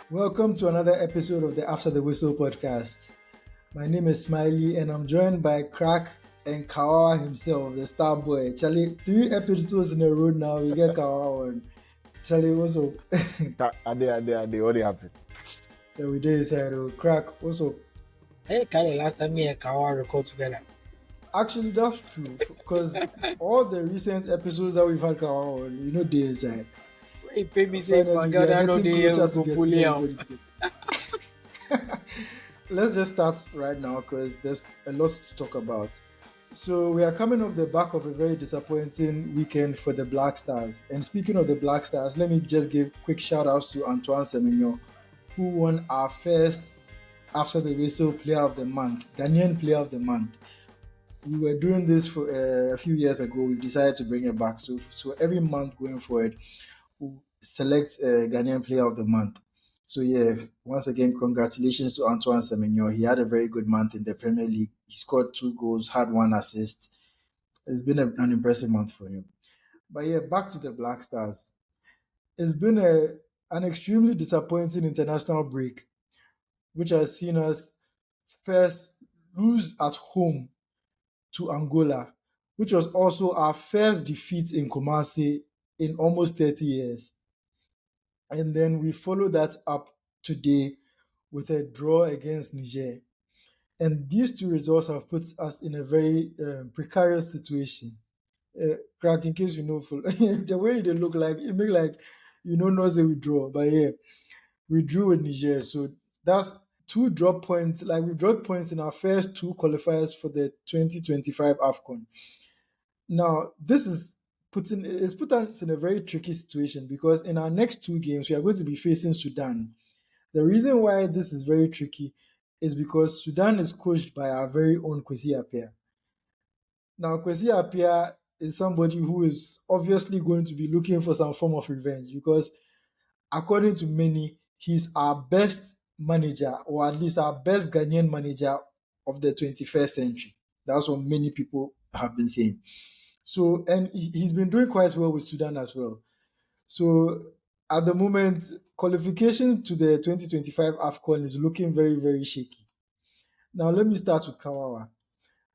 Welcome to another episode of the After the Whistle podcast. My name is Smiley and I'm joined by Crack and Kawawa himself, the star boy. Charlie, 3 episodes in a row now, we get Kawawa on. Charlie, what's up? Ade, what happened? So we did inside. Crack, what's up? Hey, Kali, last time me and Kawa record together. Actually, that's true because all the recent episodes that we've had Kawawa on, they inside. He pay me say, my Finally, we God, are I know getting the closer to go getting bully out. everybody's game. Let's just start right now because there's a lot to talk about. So we are coming off the back of a very disappointing weekend for the Black Stars. And speaking of the Black Stars, let me just give quick shout outs to Antoine Semenyo, who won our first After the Whistle Player of the Month, Ghanaian Player of the Month. We were doing this for a few years ago. We decided to bring it back. So every month going forward, we'll select a Ghanaian Player of the Month. So yeah, once again, congratulations to Antoine Semenyo. He had a very good month in the Premier League. He scored 2 goals, had 1 assist. It's been an impressive month for him. But yeah, back to the Black Stars. It's been an extremely disappointing international break, which has seen us first lose at home to Angola, which was also our first defeat in Kumasi in almost 30 years. And then we followed that up today with a draw against Niger. And these two results have put us in a very precarious situation. Crack, in case you know, the way they look like, it make like not say we draw, but yeah, we drew with Niger. So that's 2 drop points. Like we dropped points in our first 2 qualifiers for the 2025 AFCON. Now, this is put us in a very tricky situation because in our next 2 games, we are going to be facing Sudan. The reason why this is very tricky is because Sudan is coached by our very own Kwesi Appiah. Now, Kwesi Appiah is somebody who is obviously going to be looking for some form of revenge because, according to many, he's our best manager, or at least our best Ghanaian manager of the 21st century. That's what many people have been saying. So, and he's been doing quite well with Sudan as well. So, at the moment, qualification to the 2025 AFCON is looking very, very shaky. Now, let me start with Kawawa.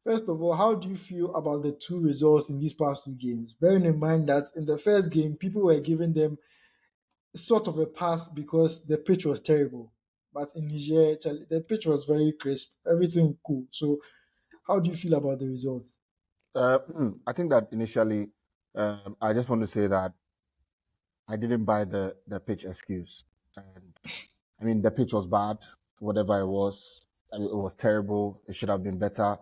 First of all, how do you feel about the 2 results in these past 2 games? Bearing in mind that in the first game, people were giving them sort of a pass because the pitch was terrible. But in Niger, the pitch was very crisp, everything cool. So, how do you feel about the results? I think that initially, I just want to say that I didn't buy the pitch excuse. And I mean, the pitch was bad, whatever it was. I mean, it was terrible. It should have been better,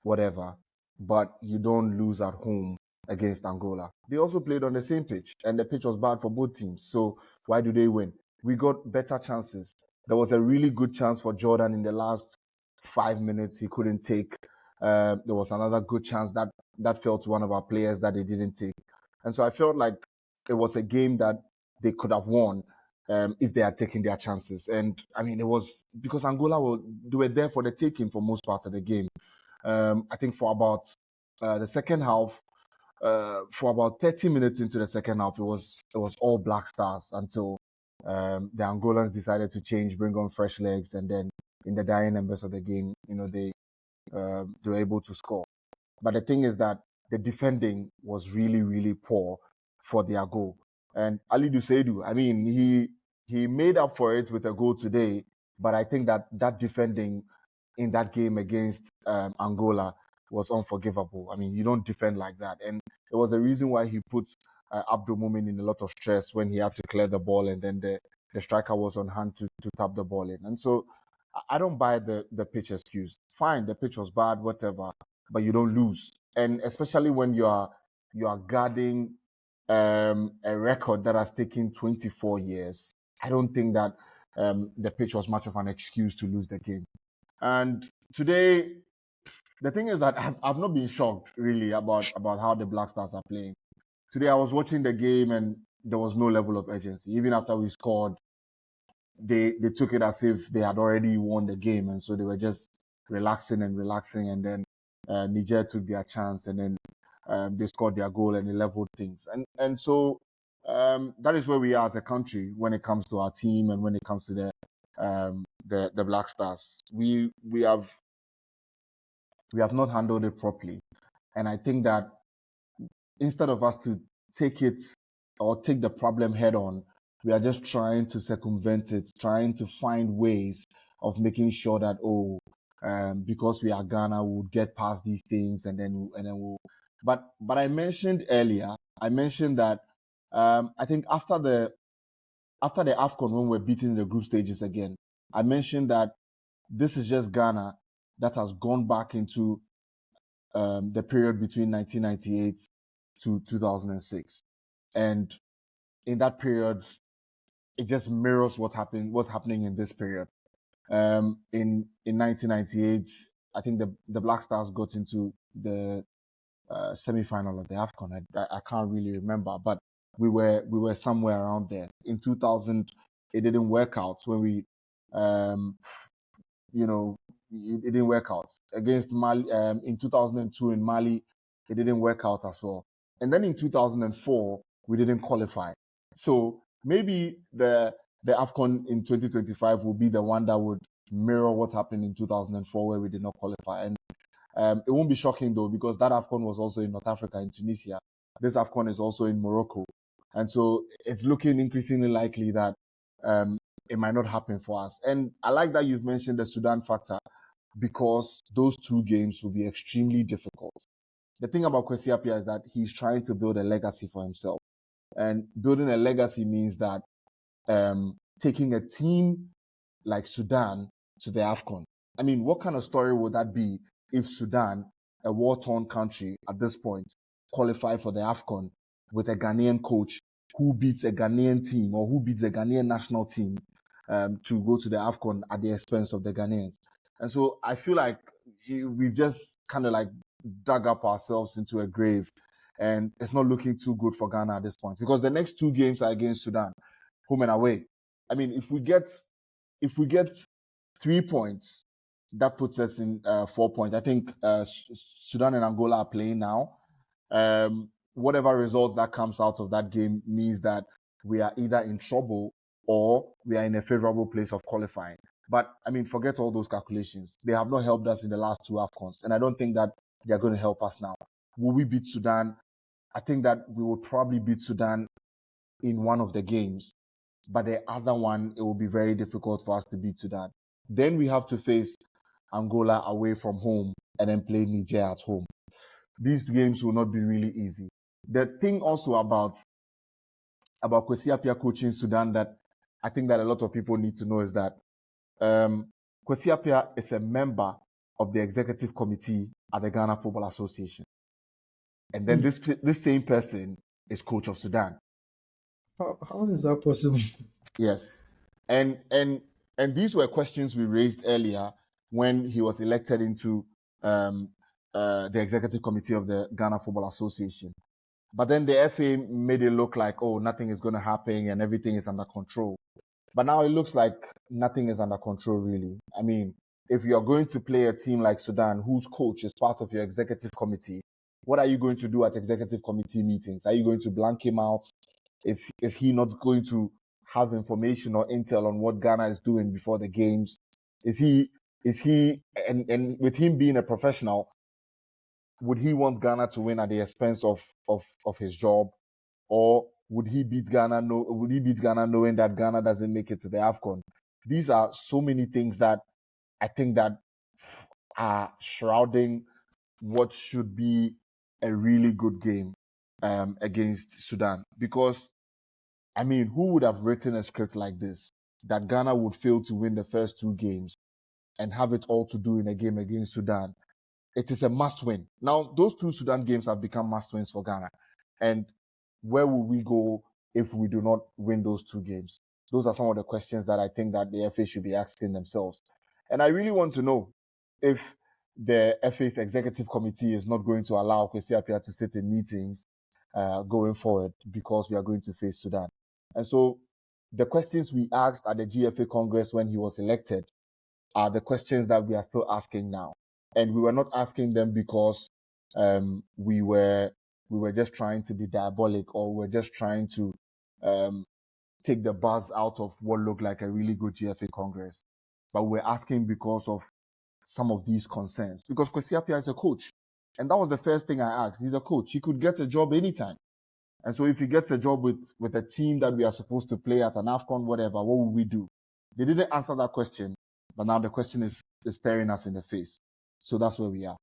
whatever. But you don't lose at home against Angola. They also played on the same pitch, and the pitch was bad for both teams. So why do they win? We got better chances. There was a really good chance for Jordan in the last 5 minutes. He couldn't take. There was another good chance that fell to one of our players that they didn't take. And so I felt like it was a game that they could have won if they had taken their chances. And I mean, it was because Angola they were there for the taking for most parts of the game. I think for about the second half, for about 30 minutes into the second half, it was all Black Stars until the Angolans decided to change, bring on fresh legs, and then in the dying embers of the game, they were able to score. But the thing is that the defending was really, really poor for their goal. And Ali Duseidu, I mean, he made up for it with a goal today, but I think that defending in that game against Angola was unforgivable. I mean, you don't defend like that. And it was the reason why he put Abdul Mumin in a lot of stress when he had to clear the ball and then the striker was on hand to tap the ball in. And so I don't buy the pitch excuse. Fine, the pitch was bad, whatever, but you don't lose. And especially when you are guarding a record that has taken 24 years, I don't think that the pitch was much of an excuse to lose the game. And today, the thing is that I've not been shocked really about how the Black Stars are playing. Today, I was watching the game and there was no level of urgency. Even after we scored, they took it as if they had already won the game, and so they were just relaxing, and then Niger took their chance, and then they scored their goal and they leveled things. And so that is where we are as a country when it comes to our team and when it comes to the Black Stars. We have not handled it properly, and I think that instead of us to take it or take the problem head on, we are just trying to circumvent it, trying to find ways of making sure that because we are Ghana, we'll get past these things, and then we'll. But I mentioned earlier, that I think after the AFCON, when we're beating the group stages again, I mentioned that this is just Ghana that has gone back into the period between 1998 to 2006, and in that period, it just mirrors what's happening in this period. In 1998, I think the Black Stars got into the semi-final of the AFCON. I can't really remember, but we were somewhere around there. In 2000, it didn't work out when we, it didn't work out against Mali. In 2002 in Mali, it didn't work out as well. And then in 2004, we didn't qualify. So maybe the AFCON in 2025 will be the one that would mirror what happened in 2004, where we did not qualify. And it won't be shocking though, because that AFCON was also in North Africa, in Tunisia. This AFCON is also in Morocco. And so it's looking increasingly likely that it might not happen for us. And I like that you've mentioned the Sudan factor, because those two games will be extremely difficult. The thing about Kwesi Appiah is that he's trying to build a legacy for himself. And building a legacy means that taking a team like Sudan to the AFCON. I mean, what kind of story would that be if Sudan, a war-torn country at this point, qualify for the AFCON with a Ghanaian coach who beats a Ghanaian team, or who beats a Ghanaian national team to go to the AFCON at the expense of the Ghanaians? And so I feel like we've just kind of like dug up ourselves into a grave, and it's not looking too good for Ghana at this point, because the next two games are against Sudan, home and away. I mean, if we get 3 points, that puts us in 4 points. I think Sudan and Angola are playing now. Whatever result that comes out of that game means that we are either in trouble or we are in a favorable place of qualifying. But I mean, forget all those calculations. They have not helped us in the last two AFCONs, and I don't think that they're going to help us now. Will we beat Sudan? I think that we will probably beat Sudan in one of the games, but the other one, it will be very difficult for us to beat Sudan. Then we have to face Angola away from home and then play Niger at home. These games will not be really easy. The thing also about Kwesi Appiah coaching Sudan that I think that a lot of people need to know is that Kwesi Appiah is a member of the executive committee at the Ghana Football Association. And then this same person is coach of Sudan. How is that possible? Yes. And these were questions we raised earlier when he was elected into the executive committee of the Ghana Football Association. But then the FA made it look like, oh, nothing is going to happen and everything is under control. But now it looks like nothing is under control, really. I mean, if you're going to play a team like Sudan, whose coach is part of your executive committee, what are you going to do at executive committee meetings? Are you going to blank him out? Is he not going to have information or intel on what Ghana is doing before the games? Is he and with him being a professional, would he want Ghana to win at the expense of his job? Or would he beat Ghana knowing that Ghana doesn't make it to the AFCON? These are so many things that I think that are shrouding what should be a really good game against Sudan. Because, I mean, who would have written a script like this, that Ghana would fail to win the first two games and have it all to do in a game against Sudan? It is a must-win. Now, those two Sudan games have become must-wins for Ghana. And where will we go if we do not win those two games? Those are some of the questions that I think that the FA should be asking themselves. And I really want to know if the FA's executive committee is not going to allow Kwesi Appiah to sit in meetings going forward, because we are going to face Sudan. And so the questions we asked at the GFA Congress when he was elected are the questions that we are still asking now. And we were not asking them because we were just trying to be diabolic, or we're just trying to take the buzz out of what looked like a really good GFA Congress. But we're asking because of some of these concerns. Because Kwesi Appiah is a coach. And that was the first thing I asked. He's a coach. He could get a job anytime. And so if he gets a job with a team that we are supposed to play at an AFCON, whatever, what will we do? They didn't answer that question. But now the question is staring us in the face. So that's where we are.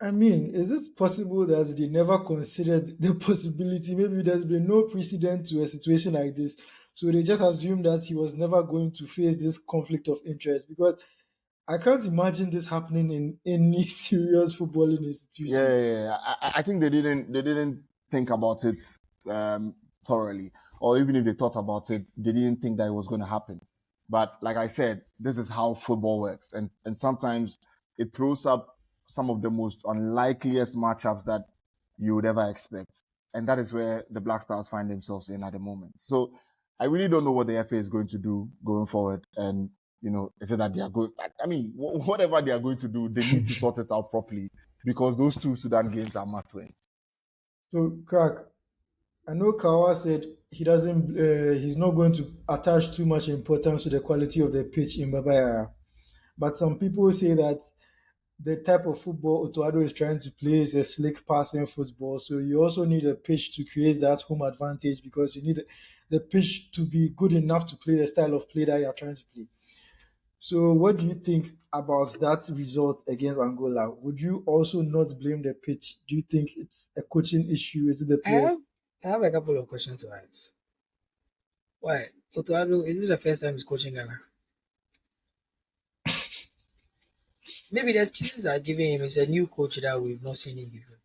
I mean, is it possible that they never considered the possibility? Maybe there's been no precedent to a situation like this. So they just assumed that he was never going to face this conflict of interest, because I can't imagine this happening in any serious footballing institution. Yeah. I think they didn't think about it thoroughly. Or even if they thought about it, they didn't think that it was going to happen. But like I said, this is how football works. And sometimes it throws up some of the most unlikeliest matchups that you would ever expect. And that is where the Black Stars find themselves in at the moment. So I really don't know what the FA is going to do going forward. And, is it that they are going, I mean, whatever they are going to do, they need to sort it out properly, because those two Sudan games are must wins. So, Crack, I know Kawa said he's not going to attach too much importance to the quality of the pitch in Baba Yara. But some people say that the type of football Otoado is trying to play is a slick passing football. So you also need a pitch to create that home advantage, because you need the pitch to be good enough to play the style of play that you are trying to play. So what do you think about that result against Angola? Would you also not blame the pitch? Do you think it's a coaching issue? Is it the players? I have a couple of questions to ask. Why? Otoado, is it the first time he's coaching Ghana? Maybe the excuses are giving him is a new coach that we've not seen him before.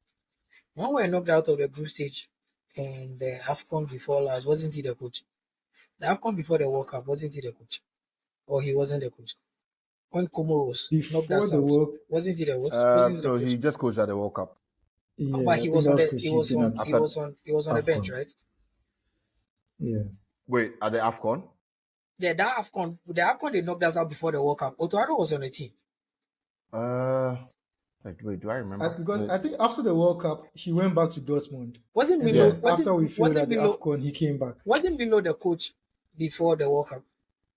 When we were knocked out of the group stage and the AFCON before last, wasn't he the coach? The AFCON before the World Cup, wasn't he the coach? Or he wasn't the coach? When Comoros knocked us out, wasn't he the coach? No, he just coached at the World Cup. Yeah, but he was on the bench, AFCON. right? Yeah. Wait, at the AFCON? Yeah, the AFCON they knocked us out before the World Cup. Otoado was on the team. Wait, do I remember? Because I think after the World Cup, he went back to Dortmund. Wasn't Milo? After we failed at the AFCON, he came back. Wasn't Milo the coach before the World Cup?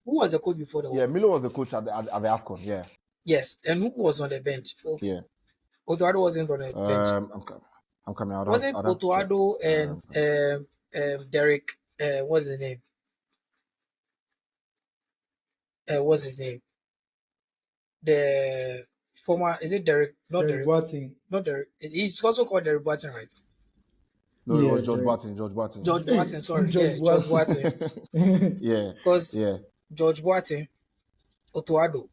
Who was the coach before the World Cup? Yeah, Milo was the coach at the AFCON, yeah. Yes, and who was on the bench? Yeah. Otoado wasn't on the bench. I'm coming out. Wasn't Otoado and Derek, what's his name? What's his name? The former, is it Derek? Not Derek. Boateng. Not Derek. He's also called Derek Boateng, right? No, it was George Boateng. George Boateng, sorry. George Boateng. Yeah. Because George Boateng, Otoado,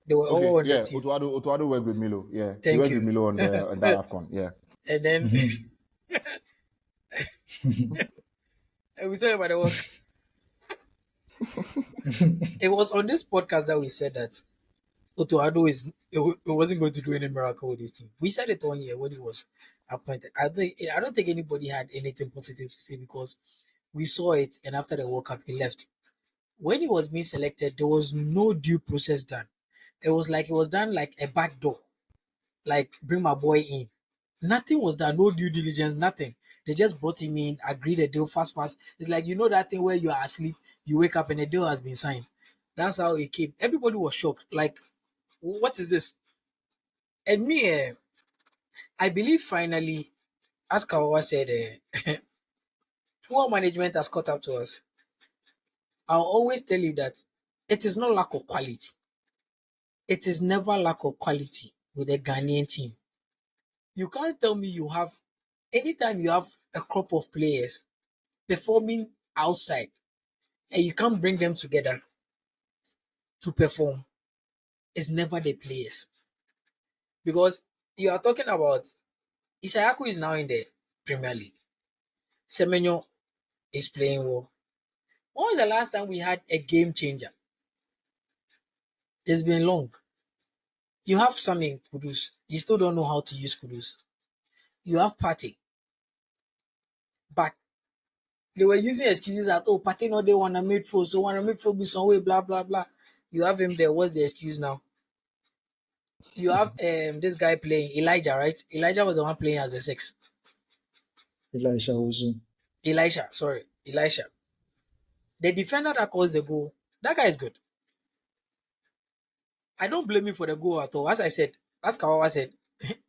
they were all on the team. Otoado worked with Milo. Yeah. Thank he worked you. with Milo on that AFCON. Yeah. And then and we said about the work. It was on this podcast that we said that Otoado it wasn't going to do any miracle with this team. We said it on here when he was appointed. I don't think anybody had anything positive to say, because we saw it, and after the World Cup he left. When he was being selected, there was no due process done. It was done like a back door, like bring my boy in. Nothing was done, no due diligence, nothing. They just brought him in, agreed a deal fast. It's like, that thing where you are asleep, you wake up and a deal has been signed. That's how it came. Everybody was shocked. Like, what is this? And me, I believe finally, as Kawawa said, poor management has caught up to us. I'll always tell you that it is not lack of quality. It is never lack of quality with a Ghanaian team. You can't tell me anytime you have a crop of players performing outside and you can't bring them together to perform, it's never the players. Because you are talking about Isayaku is now in the Premier League. Semenyo is playing well. When was the last time we had a game changer? It's been long. You have Sami Kudus. You still don't know how to use Kudus. You have Partey. But they were using excuses that, Partey no, they want a midfield, so want a midfield be some way, blah, blah, blah. You have him there. What's the excuse now? You have this guy playing, Elijah, right? Elijah was the one playing as a 6. Elisha. The defender that caused the goal, that guy is good. I don't blame him for the goal at all. As I said, as Kawawa said,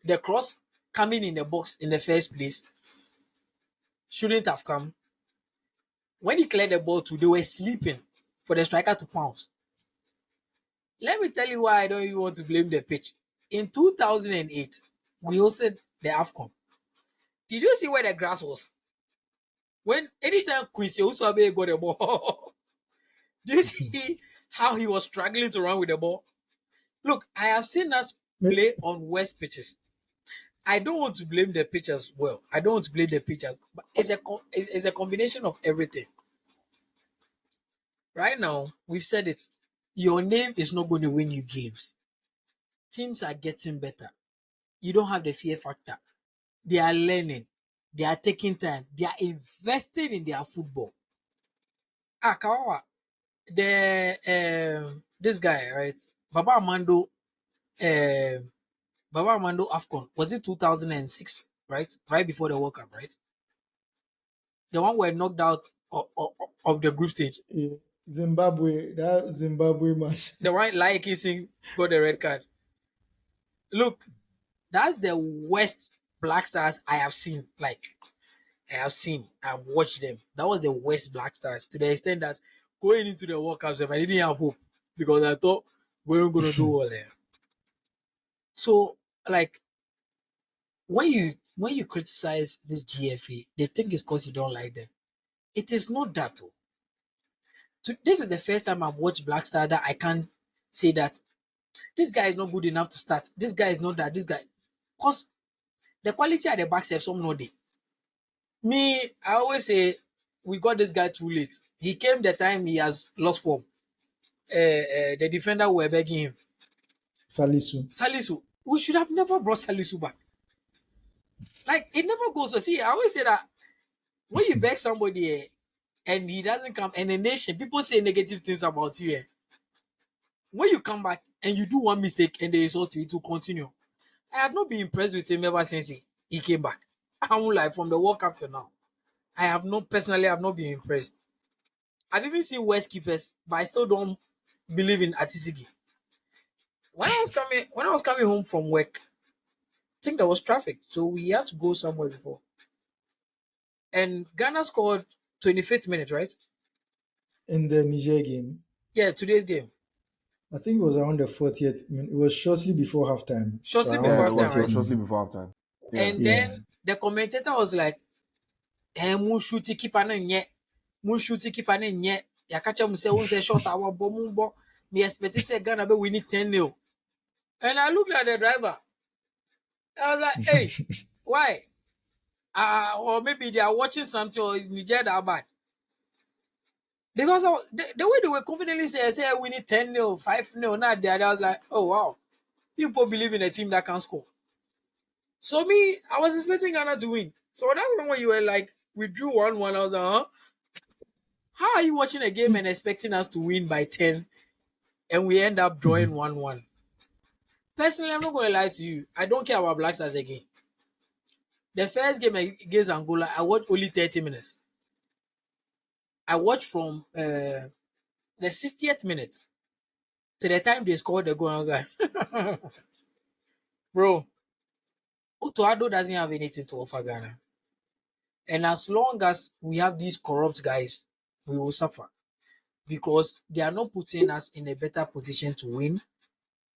the cross coming in the box in the first place shouldn't have come. When he cleared the ball too, they were sleeping for the striker to pounce. Let me tell you why I don't even want to blame the pitch. In 2008, we hosted the AFCON. Did you see where the grass was? When anytime Quincy Usuabe got the ball, do you see how he was struggling to run with the ball? Look, I have seen us play on worse pitches. I don't want to blame the pitchers. Well, I don't want to blame the pitchers, but it's a combination of everything. Right now, we've said it. Your name is not going to win you games. Teams are getting better. You don't have the fear factor. They are learning. They are taking time. They are investing in their football. Kawawa, this guy, right? Baba Amando, AFCON, was it 2006, right? Right before the World Cup, right? The one where knocked out of the group stage. Yeah. That Zimbabwe match. The one like kissing got the red card. Look, that's the worst Black Stars I have seen. Like, I've watched them. That was the worst Black Stars to the extent that going into the World Cup, I didn't have hope because I thought we weren't going to do well there. So, like, when you criticize this GFA, they think it's because you don't like them. It is not that. This is the first time I've watched Black Star that I can't say that this guy is not good enough to start. This guy is not that. This guy, because the quality at the back says some no day. Me, I always say we got this guy too late. He came the time he has lost form. The defender were begging him. Salisu. We should have never brought Salisu back. Like, it never goes. So see, I always say that when you beg somebody and he doesn't come, and a nation, people say negative things about you. When you come back and you do one mistake and they insult you, to continue. I have not been impressed with him ever since he came back. I'm like, from the World Cup to now, I have not been impressed. I've even seen worse keepers, but I still don't believe in Atisigi. When I was coming home from work, I think there was traffic, so we had to go somewhere before. And Ghana scored 25th minute, right? In the Niger game. Yeah, today's game. I think it was around the 40th minute. It was shortly before halftime. Shortly around before the halftime, 40th right? Shortly minute. before halftime. Yeah. And then the commentator was like, "Mu shooty keeper na nye, mu shooty keeper na nye. Ya kacha mu say shot our bomb. Me expect say Ghana be winning 10-0." And I looked at the driver. I was like, "Hey, why? Or maybe they are watching something, or is Niger that bad?" Because the way they were confidently say we need 10-0, 5-0, not there. I was like, oh wow, people believe in a team that can score. So me, I was expecting Ghana to win. So that one when you were like, we drew 1-1, I was like, huh? How are you watching a game and expecting us to win by 10 and we end up drawing 1-1? Personally, I'm not going to lie to you. I don't care about Black Stars again. The first game against Angola, I watched only 30 minutes. I watched from the 60th minute to the time they scored the goal. I was like, bro, Otoado doesn't have anything to offer Ghana. And as long as we have these corrupt guys, we will suffer. Because they are not putting us in a better position to win.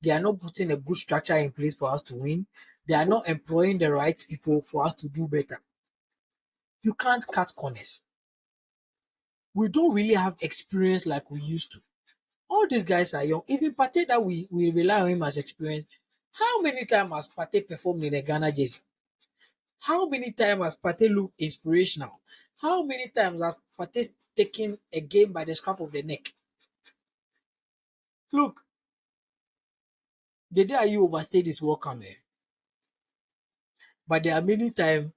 They are not putting a good structure in place for us to win. They are not employing the right people for us to do better. You can't cut corners. We don't really have experience like we used to. All these guys are young. Even Pate that we rely on him as experience. How many times has Pate performed in a Ghana jersey? How many times has Pate looked inspirational? How many times has Pate taken a game by the scruff of the neck? Look, the day you overstayed is welcome, but there are many times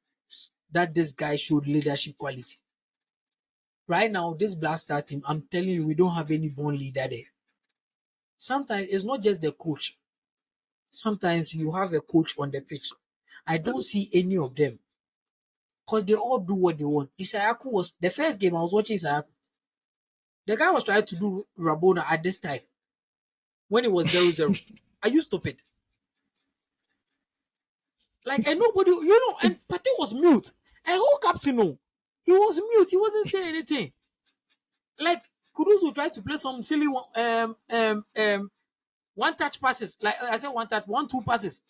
that this guy showed leadership quality. Right now, this Black Star team, I'm telling you, we don't have any born leader there. Sometimes it's not just the coach. Sometimes you have a coach on the pitch. I don't see any of them. Because they all do what they want. Isayaku was the first game I was watching Isayaku. The guy was trying to do Rabona at this time when it was 0-0. Are you stupid? Like, and nobody, and Pate was mute. And whole captain, no, he was mute. He wasn't saying anything. Like, Kudus will try to play some silly one touch passes. Like I said, one touch, 1-2 passes.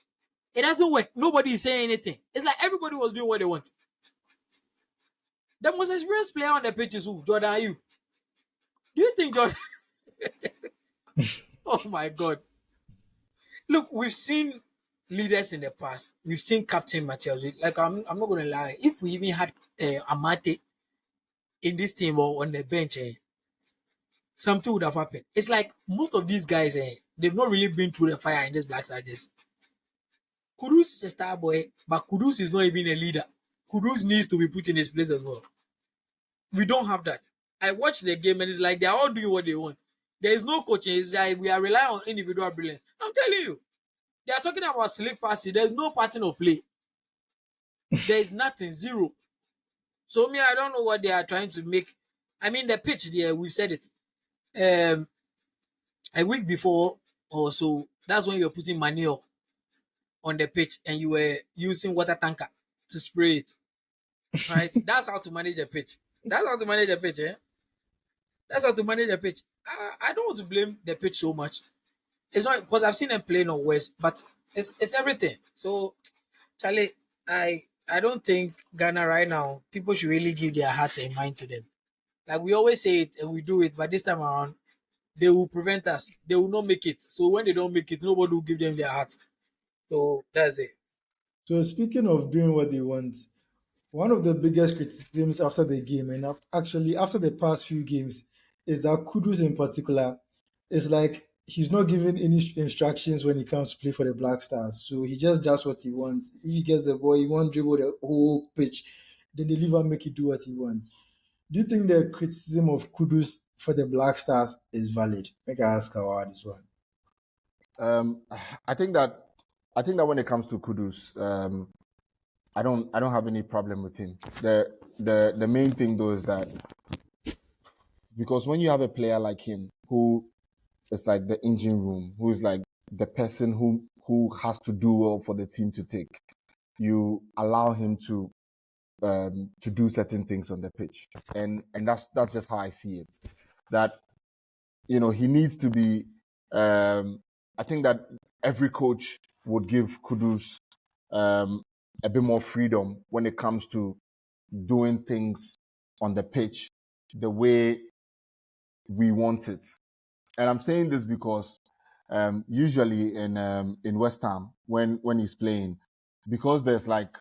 It doesn't work. Nobody is saying anything. It's like everybody was doing what they want. The most experienced player on the pitch is who? Jordan Ayew. Do you think Jordan? Oh my God. Look, we've seen leaders in the past. We've seen Captain Matthias. Like, I'm not going to lie. If we even had Amate in this team or on the bench, something would have happened. It's like most of these guys, they've not really been through the fire in this Black Stars. Kudus is a star boy, but Kudus is not even a leader. Kudus needs to be put in his place as well. We don't have that. I watch the game and it's like they're all doing what they want. There is no coaching. It's like we are relying on individual brilliance. I'm telling you, they are talking about slick passing. There's no pattern of play. There is nothing, zero. So me, I don't know what they are trying to make. I mean, the pitch there, we've said it. A week before or so, that's when you're putting manure on the pitch and you were using water tanker to spray it. Right? That's how to manage a pitch. That's how to manage a pitch, eh? That's how to manage a pitch. I don't want to blame the pitch so much. It's not because I've seen them playing on West, but it's everything. So, Charlie, I don't think Ghana right now, people should really give their hearts and mind to them. Like we always say it and we do it, but this time around, they will prevent us. They will not make it. So when they don't make it, nobody will give them their hearts. So that's it. So speaking of doing what they want, one of the biggest criticisms after the game and actually after the past few games is that Kudus in particular is like he's not given any instructions when he comes to play for the Black Stars. So he just does what he wants. If he gets the ball, he won't dribble the whole pitch. Then they leave him make it do what he wants. Do you think the criticism of Kudus for the Black Stars is valid? Make I ask Howard this one. I think that when it comes to Kudus, I don't have any problem with him. The main thing though is that because when you have a player like him who is like the engine room, who is like the person who has to do well for the team to take, you allow him to do certain things on the pitch, and that's just how I see it. That he needs to be. I think that every coach would give Kudus a bit more freedom when it comes to doing things on the pitch the way we want it. And I'm saying this because usually in West Ham when he's playing, because there's like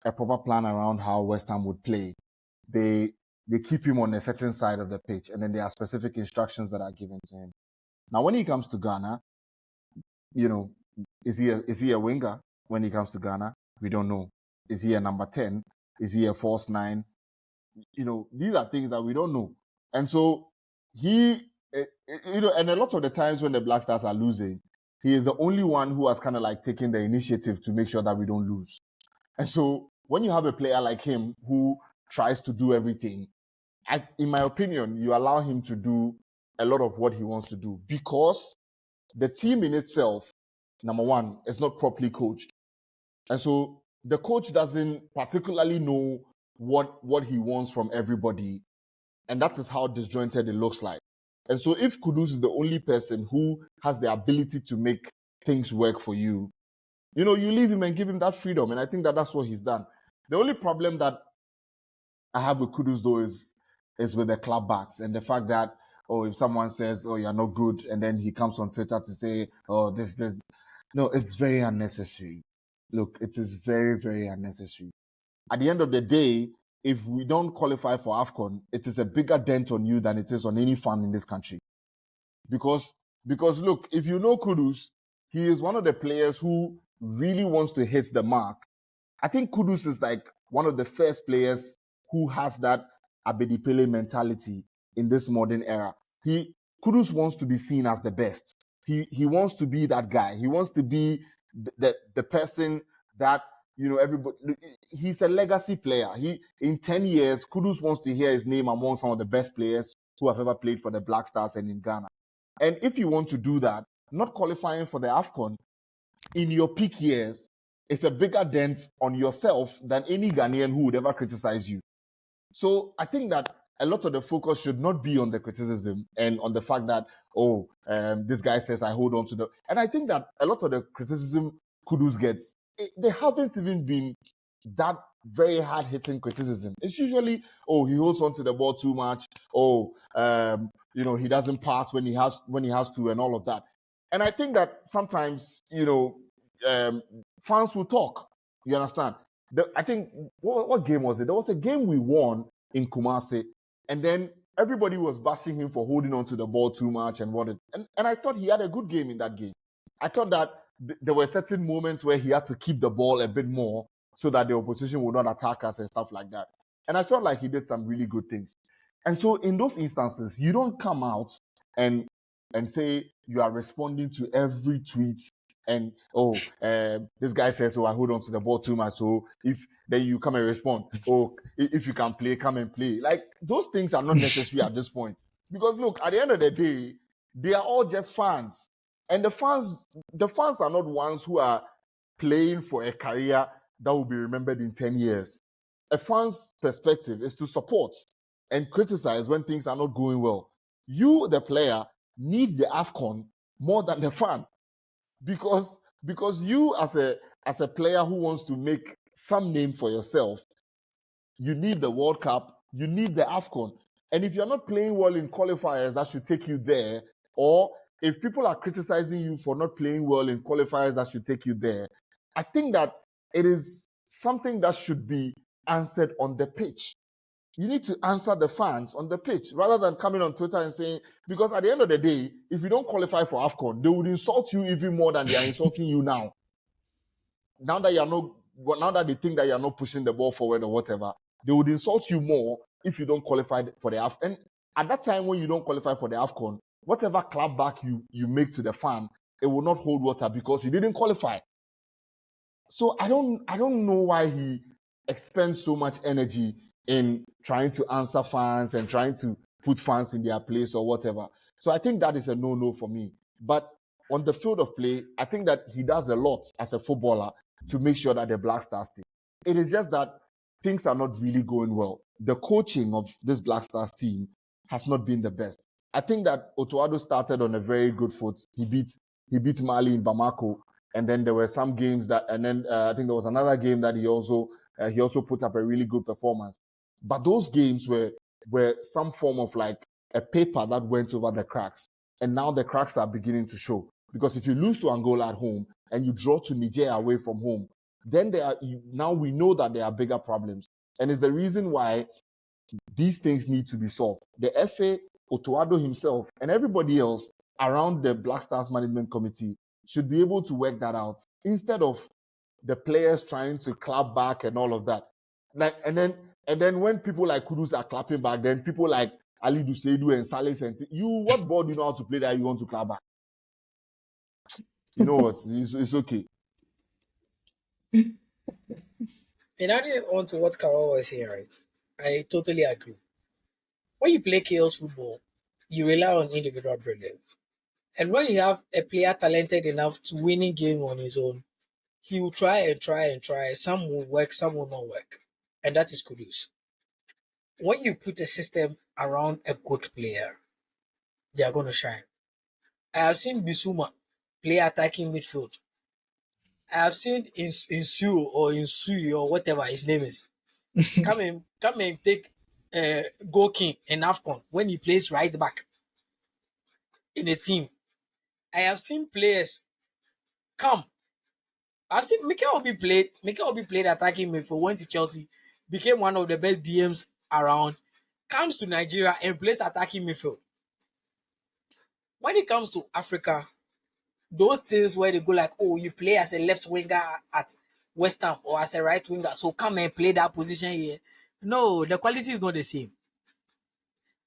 a proper plan around how West Ham would play, they keep him on a certain side of the pitch, and then there are specific instructions that are given to him. Now, when he comes to Ghana, is he a winger when he comes to Ghana? We don't know. Is he a number 10? Is he a false 9? These are things that we don't know. And so and a lot of the times when the Black Stars are losing, he is the only one who has kind of like taken the initiative to make sure that we don't lose. And so when you have a player like him who tries to do everything, in my opinion, you allow him to do a lot of what he wants to do, because the team in itself, number one, is not properly coached. And so the coach doesn't particularly know what he wants from everybody. And that is how disjointed it looks like. And so if Kudus is the only person who has the ability to make things work for you, you leave him and give him that freedom. And I think that that's what he's done. The only problem that I have with Kudus, though, is with the club backs and the fact that, if someone says, you're not good, and then he comes on Twitter to say, this. No, it's very unnecessary. Look, it is very, very unnecessary. At the end of the day, if we don't qualify for AFCON, it is a bigger dent on you than it is on any fan in this country. Because look, if you know Kudus, he is one of the players who really wants to hit the mark. I think Kudus is like one of the first players who has that Abedi mentality in this modern era. Kudus wants to be seen as the best. He wants to be that guy. He wants to be the person that, everybody. He's a legacy player. In 10 years, Kudus wants to hear his name among some of the best players who have ever played for the Black Stars and in Ghana. And if you want to do that, not qualifying for the AFCON in your peak years is a bigger dent on yourself than any Ghanaian who would ever criticize you. So I think that a lot of the focus should not be on the criticism and on the fact that, this guy says I hold on to the... And I think that a lot of the criticism Kudus gets, they haven't even been that very hard-hitting criticism. It's usually, he holds on to the ball too much. He doesn't pass when he has to and all of that. And I think that sometimes, fans will talk. You understand? I think, what game was it? There was a game we won in Kumasi, and then everybody was bashing him for holding on to the ball too much and I thought he had a good game in that game. I thought that there were certain moments where he had to keep the ball a bit more so that the opposition would not attack us and stuff like that. And I felt like he did some really good things. And so in those instances, you don't come out and say you are responding to every tweet and this guy says, I hold on to the ball too much. So then you come and respond, if you can play, come and play. Like, those things are not necessary at this point. Because look, at the end of the day, they are all just fans. And the fans are not ones who are playing for a career that will be remembered in 10 years. A fan's perspective is to support and criticize when things are not going well. You, the player, need the AFCON more than the fan. Because you, as a player who wants to make some name for yourself, you need the World Cup, you need the AFCON. And if you're not playing well in qualifiers, that should take you there. Or if people are criticizing you for not playing well in qualifiers, that should take you there. I think that it is something that should be answered on the pitch. You need to answer the fans on the pitch rather than coming on Twitter and saying, because at the end of the day, if you don't qualify for AFCON, they would insult you even more than they are insulting you now. Now that they think that you're not pushing the ball forward or whatever, they would insult you more if you don't qualify for the AFCON. And at that time, when you don't qualify for the AFCON, whatever clapback you make to the fan, it will not hold water because you didn't qualify. So I don't know why he expends so much energy in trying to answer fans and trying to put fans in their place or whatever. So I think that is a no-no for me. But on the field of play, I think that he does a lot as a footballer to make sure that the Black Stars team. It is just that things are not really going well. The coaching of this Black Stars team has not been the best. I think that Otoado started on a very good foot. He beat Mali in Bamako, and then there were some games I think there was another game that he also put up a really good performance. But those games were some form of like a paper that went over the cracks. And now the cracks are beginning to show. Because if you lose to Angola at home and you draw to Niger away from home, then now we know that there are bigger problems. And it's the reason why these things need to be solved. The FA, Otoado himself, and everybody else around the Black Stars Management Committee should be able to work that out instead of the players trying to clap back and all of that. And then when people like Kudus are clapping back, then people like Ali Duseidu and Salis and what ball do you know how to play that you want to clap back? You know what? It's okay. And adding on to what Carol was saying, right? I totally agree. When you play chaos football, you rely on individual brilliance. And when you have a player talented enough to winning game on his own, he will try and try and try. Some will work, some will not work. And that is Kudus. When you put a system around a good player, they are going to shine. I have seen Bisuma play attacking midfield. I have seen Insu or Insui or whatever his name is come and take Go King in AFCON when he plays right back in his team. I have seen players come. I've seen Mikel Obi played attacking midfield, went to Chelsea, became one of the best DMs around, comes to Nigeria and plays attacking midfield. When it comes to Africa, those things where they go like, you play as a left winger at West Ham or as a right winger, so come and play that position here. No, the quality is not the same.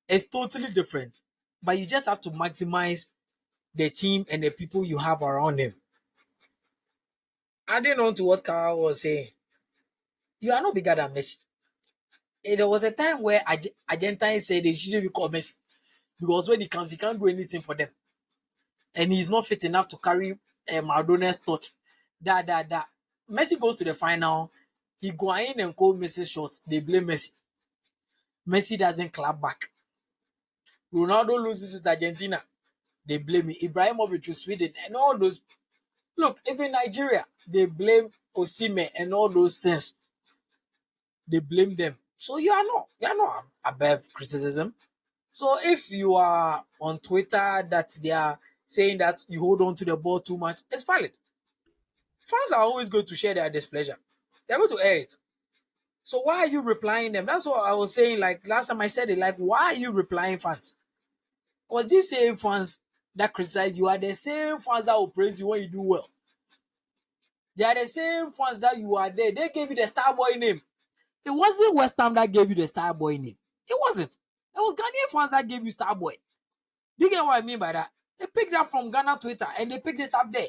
It's totally different. But you just have to maximize the team and the people you have around them. Adding on to what Carl was saying, you are not bigger than Messi. There was a time where Argentines said they shouldn't be called Messi. because when he comes, he can't do anything for them, and he's not fit enough to carry Maradona's touch. Messi goes to the final. He go in and call Messi shots. They blame Messi. Messi doesn't clap back. Ronaldo loses with Argentina. They blame me. Ibrahimovic with Sweden and all those. Look, even Nigeria, they blame Osimhen and all those things. They blame them. So you are not above criticism. So if you are on Twitter that they are saying that you hold on to the ball too much, it's valid. Fans are always going to share their displeasure. They're going to air it. So why are you replying them? That's what I was saying. Like last time I said it, like, why are you replying fans? Because these same fans that criticize you are the same fans that will praise you when you do well. They are the same fans that you are there. They gave you the Starboy name. It wasn't West Ham that gave you the Starboy name. It wasn't. It was Ghanaian fans that gave you Starboy. Do you get what I mean by that? They picked that from Ghana Twitter and they picked it up there.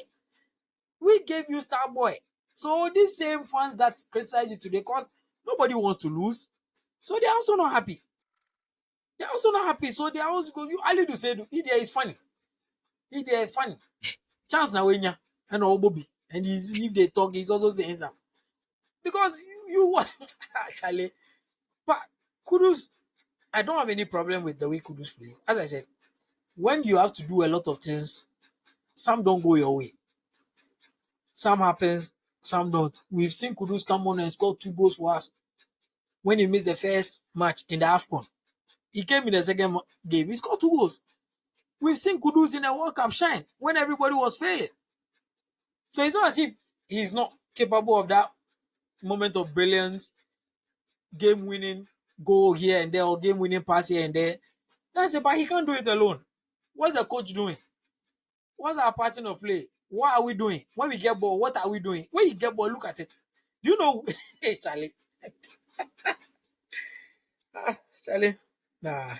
We gave you Starboy. So these same fans that criticize you today, because nobody wants to lose, so they're also not happy. They're also not happy. So they are also going, you Ali to say, Idia is funny. Idia is funny. Chance na wenya and Bobby. And if they talk, he's also saying something. Because you want actually. But Kudus, I don't have any problem with the way Kudus plays. As I said, when you have to do a lot of things, some don't go your way. Some happens, some don't. We've seen Kudus come on and score 2 goals for us when he missed the first match in the AFCON. He came in the second game, he scored 2 goals. We've seen Kudus in the World Cup shine when everybody was failing. So it's not as if he's not capable of that moment of brilliance, game-winning goal here and there, or game-winning pass here and there. That's it, but he can't do it alone. What's the coach doing? What's our pattern of play? What are we doing? When we get ball, what are we doing? When you get ball, look at it. Do you know? Hey, Charlie. Charlie. Nah,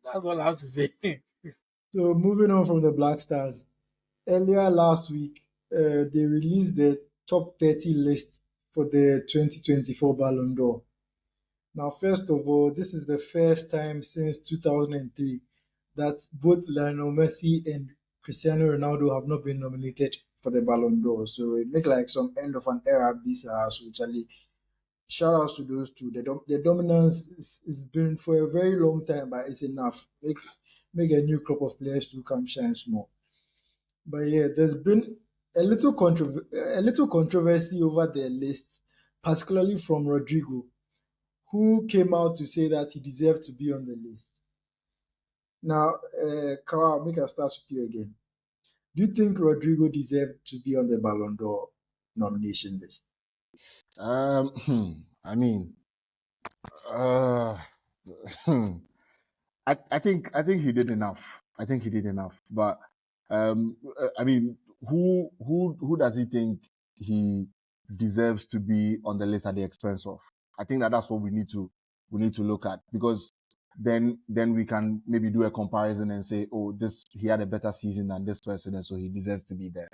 that's all I have to say. So moving on from the Black Stars, earlier last week, they released the top 30 list for the 2024 Ballon d'Or. Now, first of all, this is the first time since 2003 that both Lionel Messi and Cristiano Ronaldo have not been nominated for the Ballon d'Or. So it makes like some end of an era this so Charlie. Shout outs to those two. The dominance is been for a very long time, but it's enough. Make a new crop of players to come shine more. But yeah, there's been a little controversy over the list, particularly from Rodrygo, who came out to say that he deserved to be on the list. Now, Carl, make us start with you again. Do you think Rodrygo deserved to be on the Ballon d'Or nomination list? I mean, I think he did enough. I think he did enough. But I mean, who does he think he deserves to be on the list at the expense of? I think that's what we need to look at, because then we can maybe do a comparison and say, oh, he had a better season than this person, and so he deserves to be there.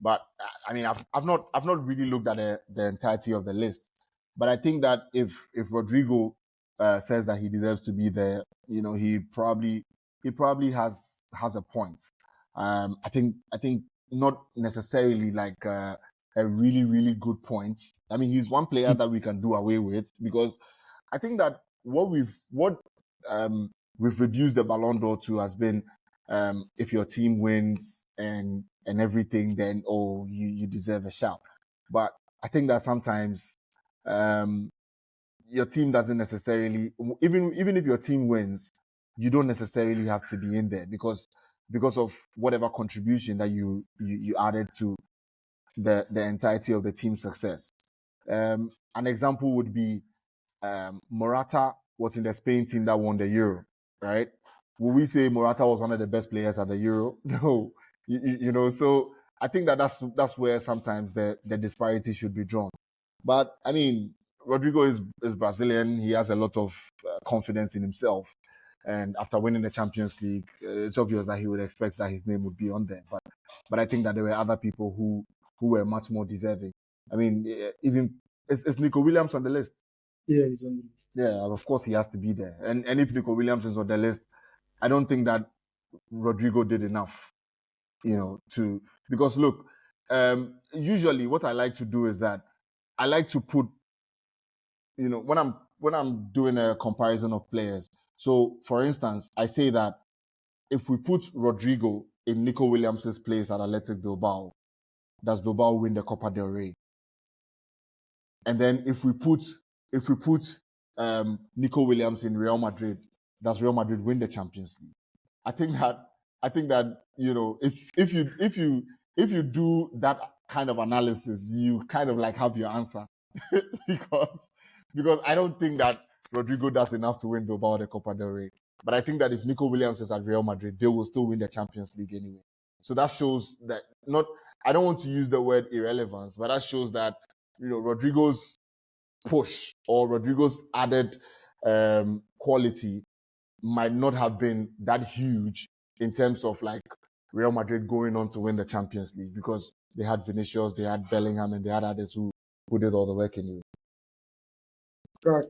But I mean, I've not really looked at the entirety of the list. But I think that if Rodrygo says that he deserves to be there, you know, he probably has a point. I think not necessarily like a really, really good point. I mean, he's one player that we can do away with, because I think that what we've reduced the Ballon d'Or to has been, if your team wins and everything, then you deserve a shout. But I think that sometimes your team doesn't necessarily, even if your team wins, you don't necessarily have to be in there because of whatever contribution that you added to the entirety of the team's success. An example would be Morata was in the Spain team that won the Euro, right? Will we say Morata was one of the best players at the Euro? No, you know. So I think that's where sometimes the disparity should be drawn. But I mean, Rodrygo is Brazilian. He has a lot of confidence in himself, and after winning the Champions League, it's obvious that he would expect that his name would be on there. But I think that there were other people who were much more deserving. I mean, even is Nico Williams on the list? Yeah, he's on the list. Yeah, of course he has to be there. And if Nico Williams is on the list, I don't think that Rodrygo did enough, because look, usually what I like to do is that I like to put, when I'm doing a comparison of players. So, for instance, I say that if we put Rodrygo in Nico Williams' place at Athletic Bilbao, does Bilbao win the Copa del Rey? And then if we put Nico Williams in Real Madrid, does Real Madrid win the Champions League? I think that if you do that kind of analysis, you kind of like have your answer because I don't think that Rodrygo does enough to win Bilbao the Copa del Rey. But I think that if Nico Williams is at Real Madrid, they will still win the Champions League anyway. So that shows that I don't want to use the word irrelevance, but that shows that Rodrygo's push or Rodrygo's added quality might not have been that huge in terms of like Real Madrid going on to win the Champions League, because they had Vinicius, they had Bellingham, and they had others who did all the work anyway. Crack,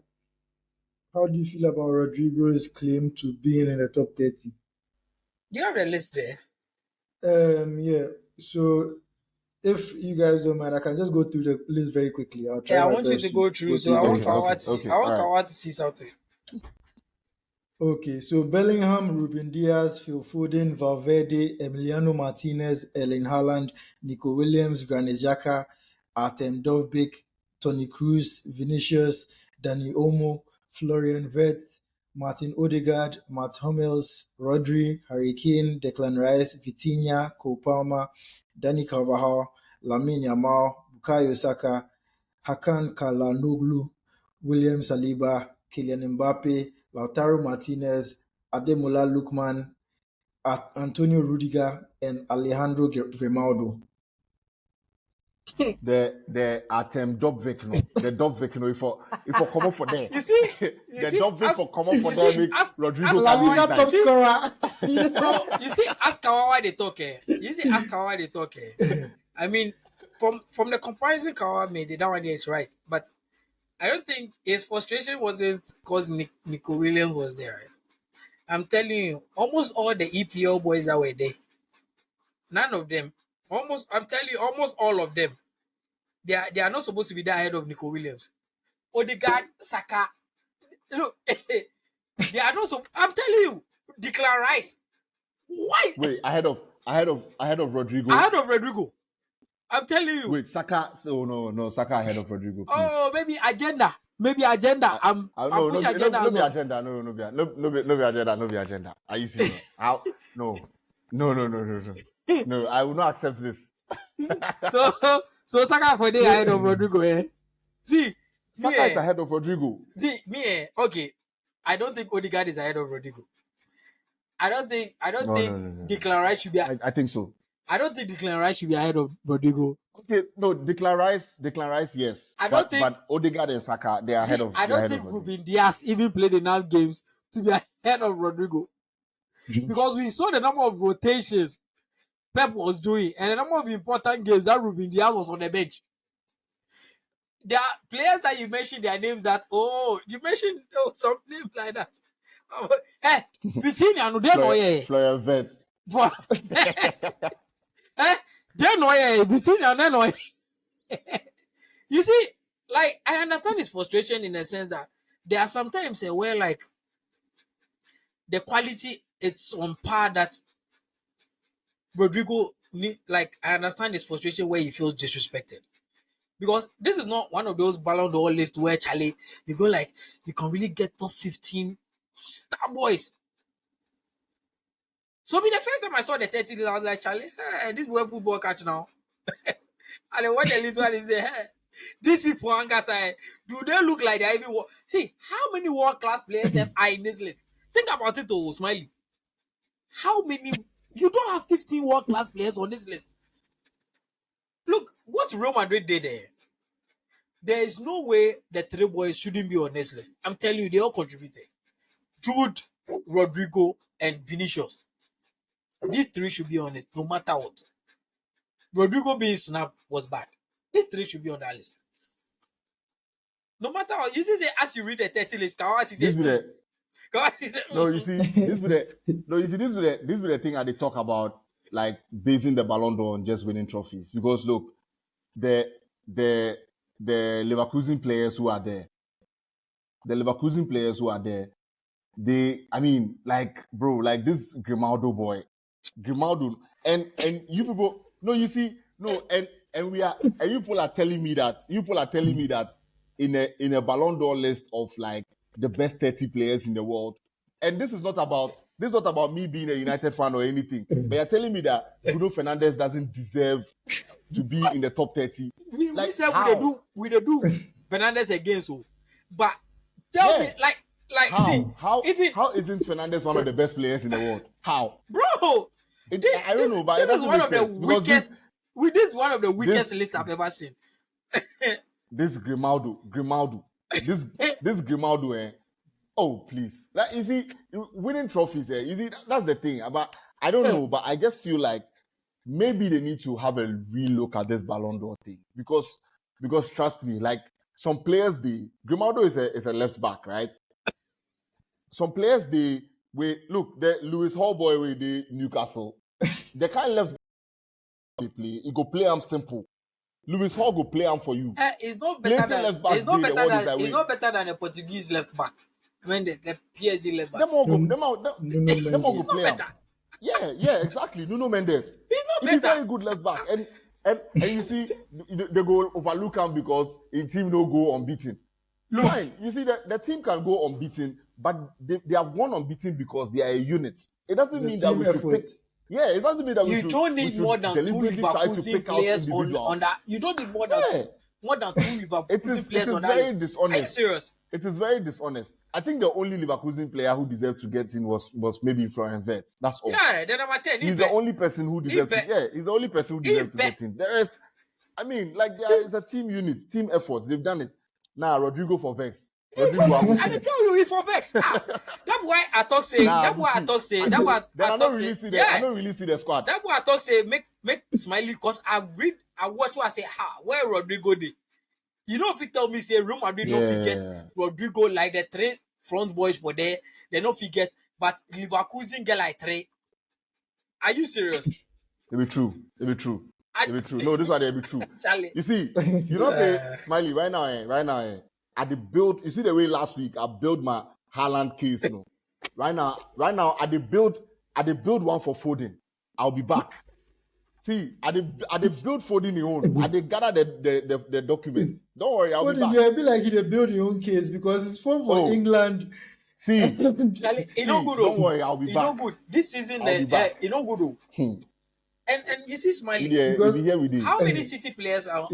how do you feel about Rodrygo's claim to being in the top 30? You have the list there. Yeah. So if you guys don't mind, I can just go through the list very quickly. I'll try. Yeah, I my want you best to go through. So I want Kawa to see. I want Kawa to see something. Okay, so Bellingham, Ruben Diaz, Phil Foden, Valverde, Emiliano Martinez, Erling Haaland, Nico Williams, Granit Xhaka, Artem Dovbyk, Toni Kroos, Vinicius, Dani Olmo, Florian Wirtz, Martin Odegaard, Mats Hummels, Rodri, Harry Kane, Declan Rice, Vitinha, Cole Palmer, Dani Carvajal, Lamine Yamal, Bukayo Saka, Hakan Calhanoglu, William Saliba, Kylian Mbappe, Lautaro Martinez, Ademola Lookman, Antonio Rudiger, and Alejandro Grimaldo. The Artem Dovbyk no, the Dovbyk no, if I come up for there, You see, the Dovbyk for come up for there make Rodrygo La Liga can top be scorer. bro, you see, ask Kawa why they talk. You see, ask Kawa why they talk. I mean, from the comparison Kawa made, that one is right, but I don't think his frustration wasn't because Nico Williams was there. Right? I'm telling you, almost all the EPL boys that were there, none of them, I'm telling you, almost all of them, they are not supposed to be there ahead of Nico Williams. Odegaard, Saka, look, they are not so. I'm telling you, Declan Rice. Why? Wait, ahead of Rodrygo. Ahead of Rodrygo. I'm telling you. Wait, Saka. So no, Saka ahead of Rodrygo. Please. Oh, maybe agenda. I'm pushing agenda. No be agenda. No be agenda. No be agenda. Are you serious? How? No. No, I will not accept this. So Saka for day ahead of Rodrygo. Eh? See, Saka is ahead of Rodrygo. See me. Okay, I don't think Odegaard is ahead of Rodrygo. I don't think Declan Rice should be. I think so. I don't think Declan Rice should be ahead of Rodrygo. Okay, no, Declan Rice, yes. But Odegaard and Saka, they are ahead of. I don't think Ruben Diaz even played enough games to be ahead of Rodrygo, because we saw the number of rotations Pep was doing and the number of important games that Ruben Diaz was on the bench. There are players that you mentioned their names that you mentioned some names like that. Hey, Vitinha, no, they know Florian Wirtz. They know Vitinha, they know. You see, like, I understand his frustration in the sense that there are sometimes where like the quality it's on par that Rodrygo like I understand his frustration where he feels disrespected. Because this is not one of those Ballon d'Or lists where Charlie, you go like, you can really get top 15 star boys. So the first time I saw the 30 list, I was like, Charlie, hey, this boy football catch now. And then when the list one is say, hey, these people do they look like they even see how many world-class players are in this list? Think about it, Smiley. How many? You don't have 15 world-class players on this list. Look, what Real Madrid did there. There is no way the three boys shouldn't be on this list. I'm telling you, they all contributed. Jude, Rodrygo, and Vinicius. These three should be on it, no matter what. Rodrygo being Snub was bad. These three should be on that list. No matter what. You see, as you read the 30 list, Because he said, No, you see, this be the thing that they talk about, like basing the Ballon d'Or on just winning trophies. Because look, the the the Leverkusen players who are there, I mean, like, bro, like this Grimaldo boy, and you people, no, you see, no, and you people are telling me that in a Ballon d'Or list of like the best 30 players in the world, and this is not about me being a United fan or anything, but you're telling me that Bruno Fernandes doesn't deserve to be in the top 30. we Like, said how? we do Fernandez again, so but tell me, Yeah. like see, How isn't Fernandes one of the best players in the world? How? bro, I don't know, but it this is doesn't one make of the sense, because weakest. This is one of the weakest lists I've ever seen. this Grimaldo, this Grimaldo, oh please, like, you see, winning trophies, you see, that's the thing. But I don't know, but I just feel like maybe they need to have a real look at this Ballon d'Or thing, because trust me, like some players, Grimaldo is a left back, right? Some players the Lewis Hall boy with the Newcastle, the kind left back play, he go play him simple. Lewis Hall go play him for you. It's not better than a Portuguese left back. When the PSG left back, Them all go play him. better. Yeah, exactly. Nuno Mendes. He's He's a better. very good left back, and you see, they go overlook him because his team no go unbeaten. Look, Fine, you see, the team can go unbeaten, but they have won unbeaten because they are a unit. It doesn't mean that we should pick. Yeah, it doesn't mean that we should. You don't need more than 2 Leverkusen players on that. You don't need more than 2 Leverkusen players on that list. Dishonest. Are you serious? It is very dishonest. I think the only Leverkusen player who deserved to get in was maybe Florian Wirtz. That's all. Yeah, the number 10. He's the only person who deserved to. Yeah, he's the only person who deserved to get in. The rest, I mean, like, there is a team unit, team efforts. They've done it. Now, Rodrygo for Vex. I tell you, he for Vex. That's why I talk say. I don't really see the squad. That's why I talk say make Smiley, because I watch what I say. Where Rodrygo did? You know, if you tell me say Real Madrid don't forget Rodrygo, like the 3 front boys for there, they don't forget. But Leverkusen get like 3. Are you serious? It be true. No, this one they be true. Charlie. You see, you don't say Smiley right now. At the build, you see the way last week I built my Haaland case. Right now, at the build one for Foden. I'll be back. See, I build Foden your own. I gather the documents. Don't worry, I'll be back. You be like you build your own case because it's fun for England. See, Charlie, don't worry, I'll be back. No good. This season, no good. And you see, Smiley. Yeah, because here we did. How many City players are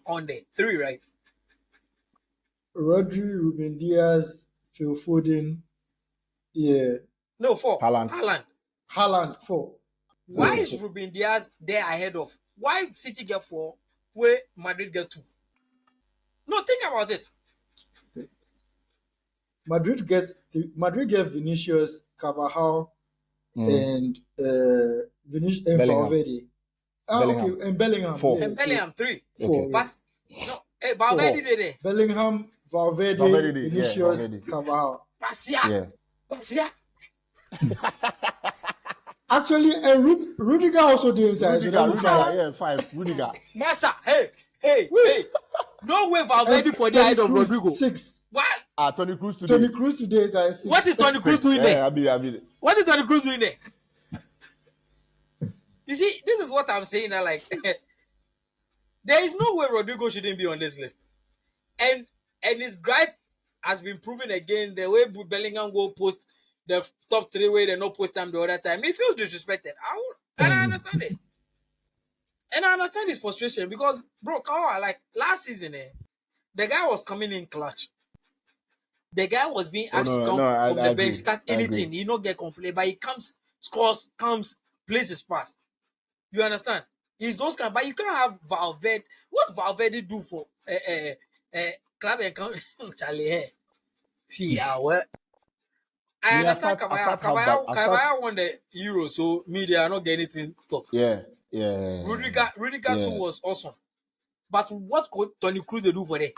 on there? 3, right? Rodri, Ruben Diaz, Phil Foden. Yeah. No, 4. Haaland 4. Why is Ruben Diaz there ahead of? Why City get 4, where Madrid get 2? No, think about it. Madrid get Vinicius, Carvajal, and Valverde. Okay, and Bellingham. 4. And Bellingham 3. 4. But no, Valverde there. Bellingham, Valverde, Vinicius, Carvajal. Pasia. Actually, and Rudiger also did inside. Rudiger, 5. Rudiger. Massa, hey. No way Valverde for the head of Rodrygo. 6. What? Tony Cruz today is at 6. What is Tony Cruz doing there? What is Tony Cruz doing there? You see, this is what I'm saying. Like, there is no way Rodrygo shouldn't be on this list. And his gripe has been proven again. The way Bellingham go post the top 3 way they no post time the other time. He feels disrespected. And I understand it. And I understand his frustration because, bro, like last season, the guy was coming in clutch. The guy was being asked to come from the bench, start anything. He not get complained, but he comes, scores, plays his part. You understand? He's those kind, but you can't have Valverde. What Valverde do for club and come Charlie? See, what? I understand. Kabaya won the Euro, so media are not getting anything to talk. Yeah. Rudiger too was awesome, but what could Tony Cruz do for that?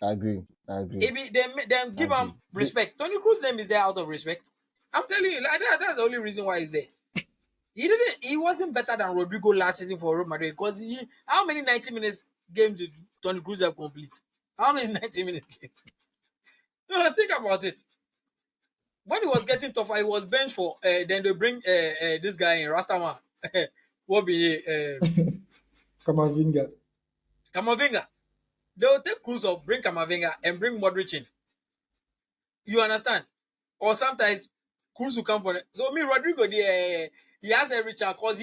I agree. I agree. Maybe them give him respect. Tony Cruz's name is there out of respect. I'm telling you, like that's the only reason why he's there. He wasn't better than Rodrygo last season for Real Madrid because how many 90 minutes game did Tony Cruz have complete? How many 90 minutes game? No, think about it. When he was getting tougher, he was benched for. Then they bring this guy in Rastaman. What be Kamavinga. Kamavinga? They will take Cruz off, bring Kamavinga, and bring Modric in. You understand? Or sometimes Cruz will come for it. So me, Rodrygo, he has every chance because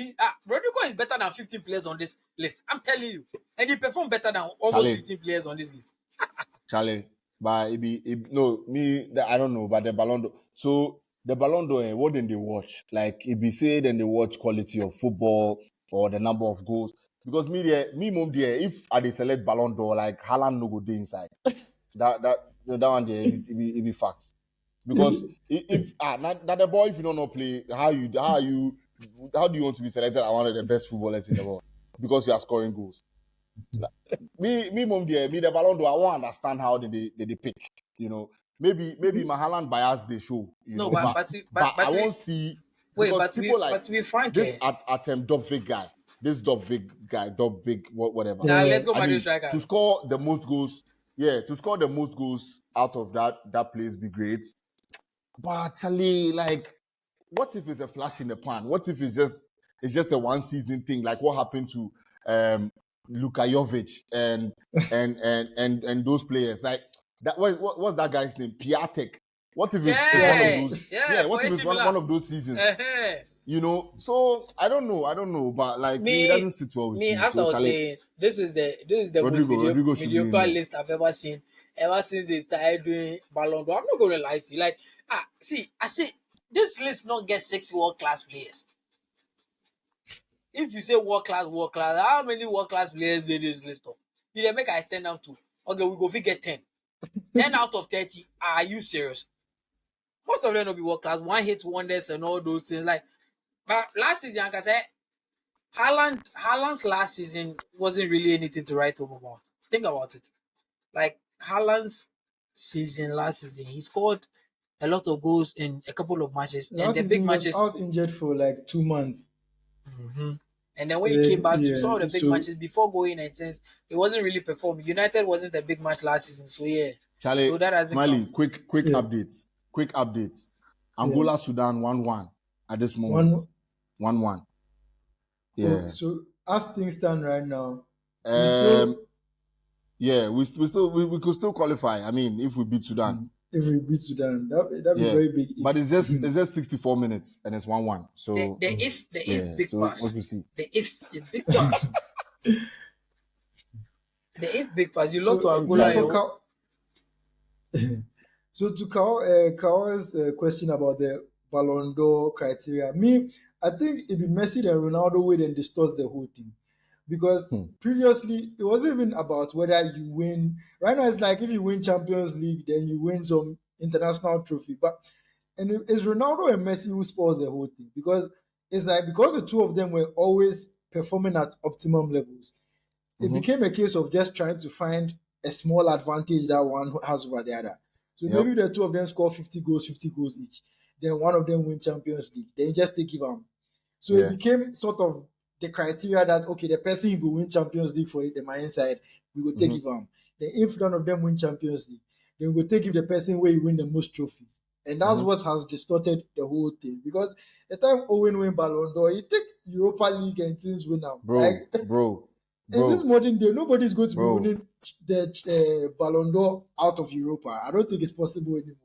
Rodrygo is better than 15 players on this list. I'm telling you, and he performed better than almost 15 players on this list. Charlie, but I don't know, but the Ballon d'Or. So the Ballon d'Or, what did they watch? Like, if you say then they watch quality of football or the number of goals. Because if I select Ballon d'Or, like Haaland no go dey inside. that one there, it be facts. Because if the boy, if you don't know play, how do you want to be selected as one of the best footballers in the world? Because you are scoring goals. The Ballon d'Or, I won't understand how they pick. You know, maybe my Haaland bias they show. But I won't see. But to be frank, this Dobvig guy, whatever. Now let's go back to striker. To score the most goals out of that place be great. But actually, like, what if it's a flash in the pan? What if it's just a one season thing? Like what happened to Luka Jovic and those players? Like that. What's that guy's name? Piatek. What if it's one of those? What if it's one of those seasons? You know, so I don't know, but like it doesn't sit well with me. As I was saying, this is the most mediocre list I've ever seen. Ever since they started doing Ballon d'Or, I'm not going to lie to you. Like, I say this list not get 6 world class players. If you say world class, how many world class players did this list up? Did they make I stand down to? Okay, we go get 10. 10 out of 30. Are you serious? Most of them will be world class, one hit wonders and all those things. Like, but last season, like I said, Haaland's last season wasn't really anything to write home about. Think about it. Like Haaland's last season, he scored a lot of goals in a couple of matches. Last and the big matches. I was injured for like 2 months. Mm-hmm. And then when he came back to some of the big matches before going and since it wasn't really performing. United wasn't a big match last season, so yeah. Charlie, so that hasn't Smiley, quick updates. Angola, Sudan 1-1 at this moment. 1-1. Yeah. So as things stand right now, we could still qualify. I mean, if we beat Sudan. If we beat Sudan, that'd be very big. But it's just 64 minutes and it's 1-1. So the if big pass. What we see. The big pass. The if big pass. You lost to Angola. So to Kawa's question about the Ballon d'Or criteria, I think it'd be Messi and Ronaldo way then distorts the whole thing. Because previously, it wasn't even about whether you win. Right now, it's like if you win Champions League, then you win some international trophy. And it's Ronaldo and Messi who spoils the whole thing. Because it's like, because the two of them were always performing at optimum levels, it became a case of just trying to find a small advantage that one has over the other. So maybe the two of them score 50 goals each. Then one of them win Champions League. Then you just take him. So it became sort of the criteria that, okay, the person who will win Champions League for the my side, we will take him. Then if none of them win Champions League, then we will take the person where he win the most trophies. And that's what has distorted the whole thing. Because the time Owen win Ballon d'Or, he take Europa League and things win now. Bro. In this modern day, nobody's going to be winning the Ballon d'Or out of Europa. I don't think it's possible anymore.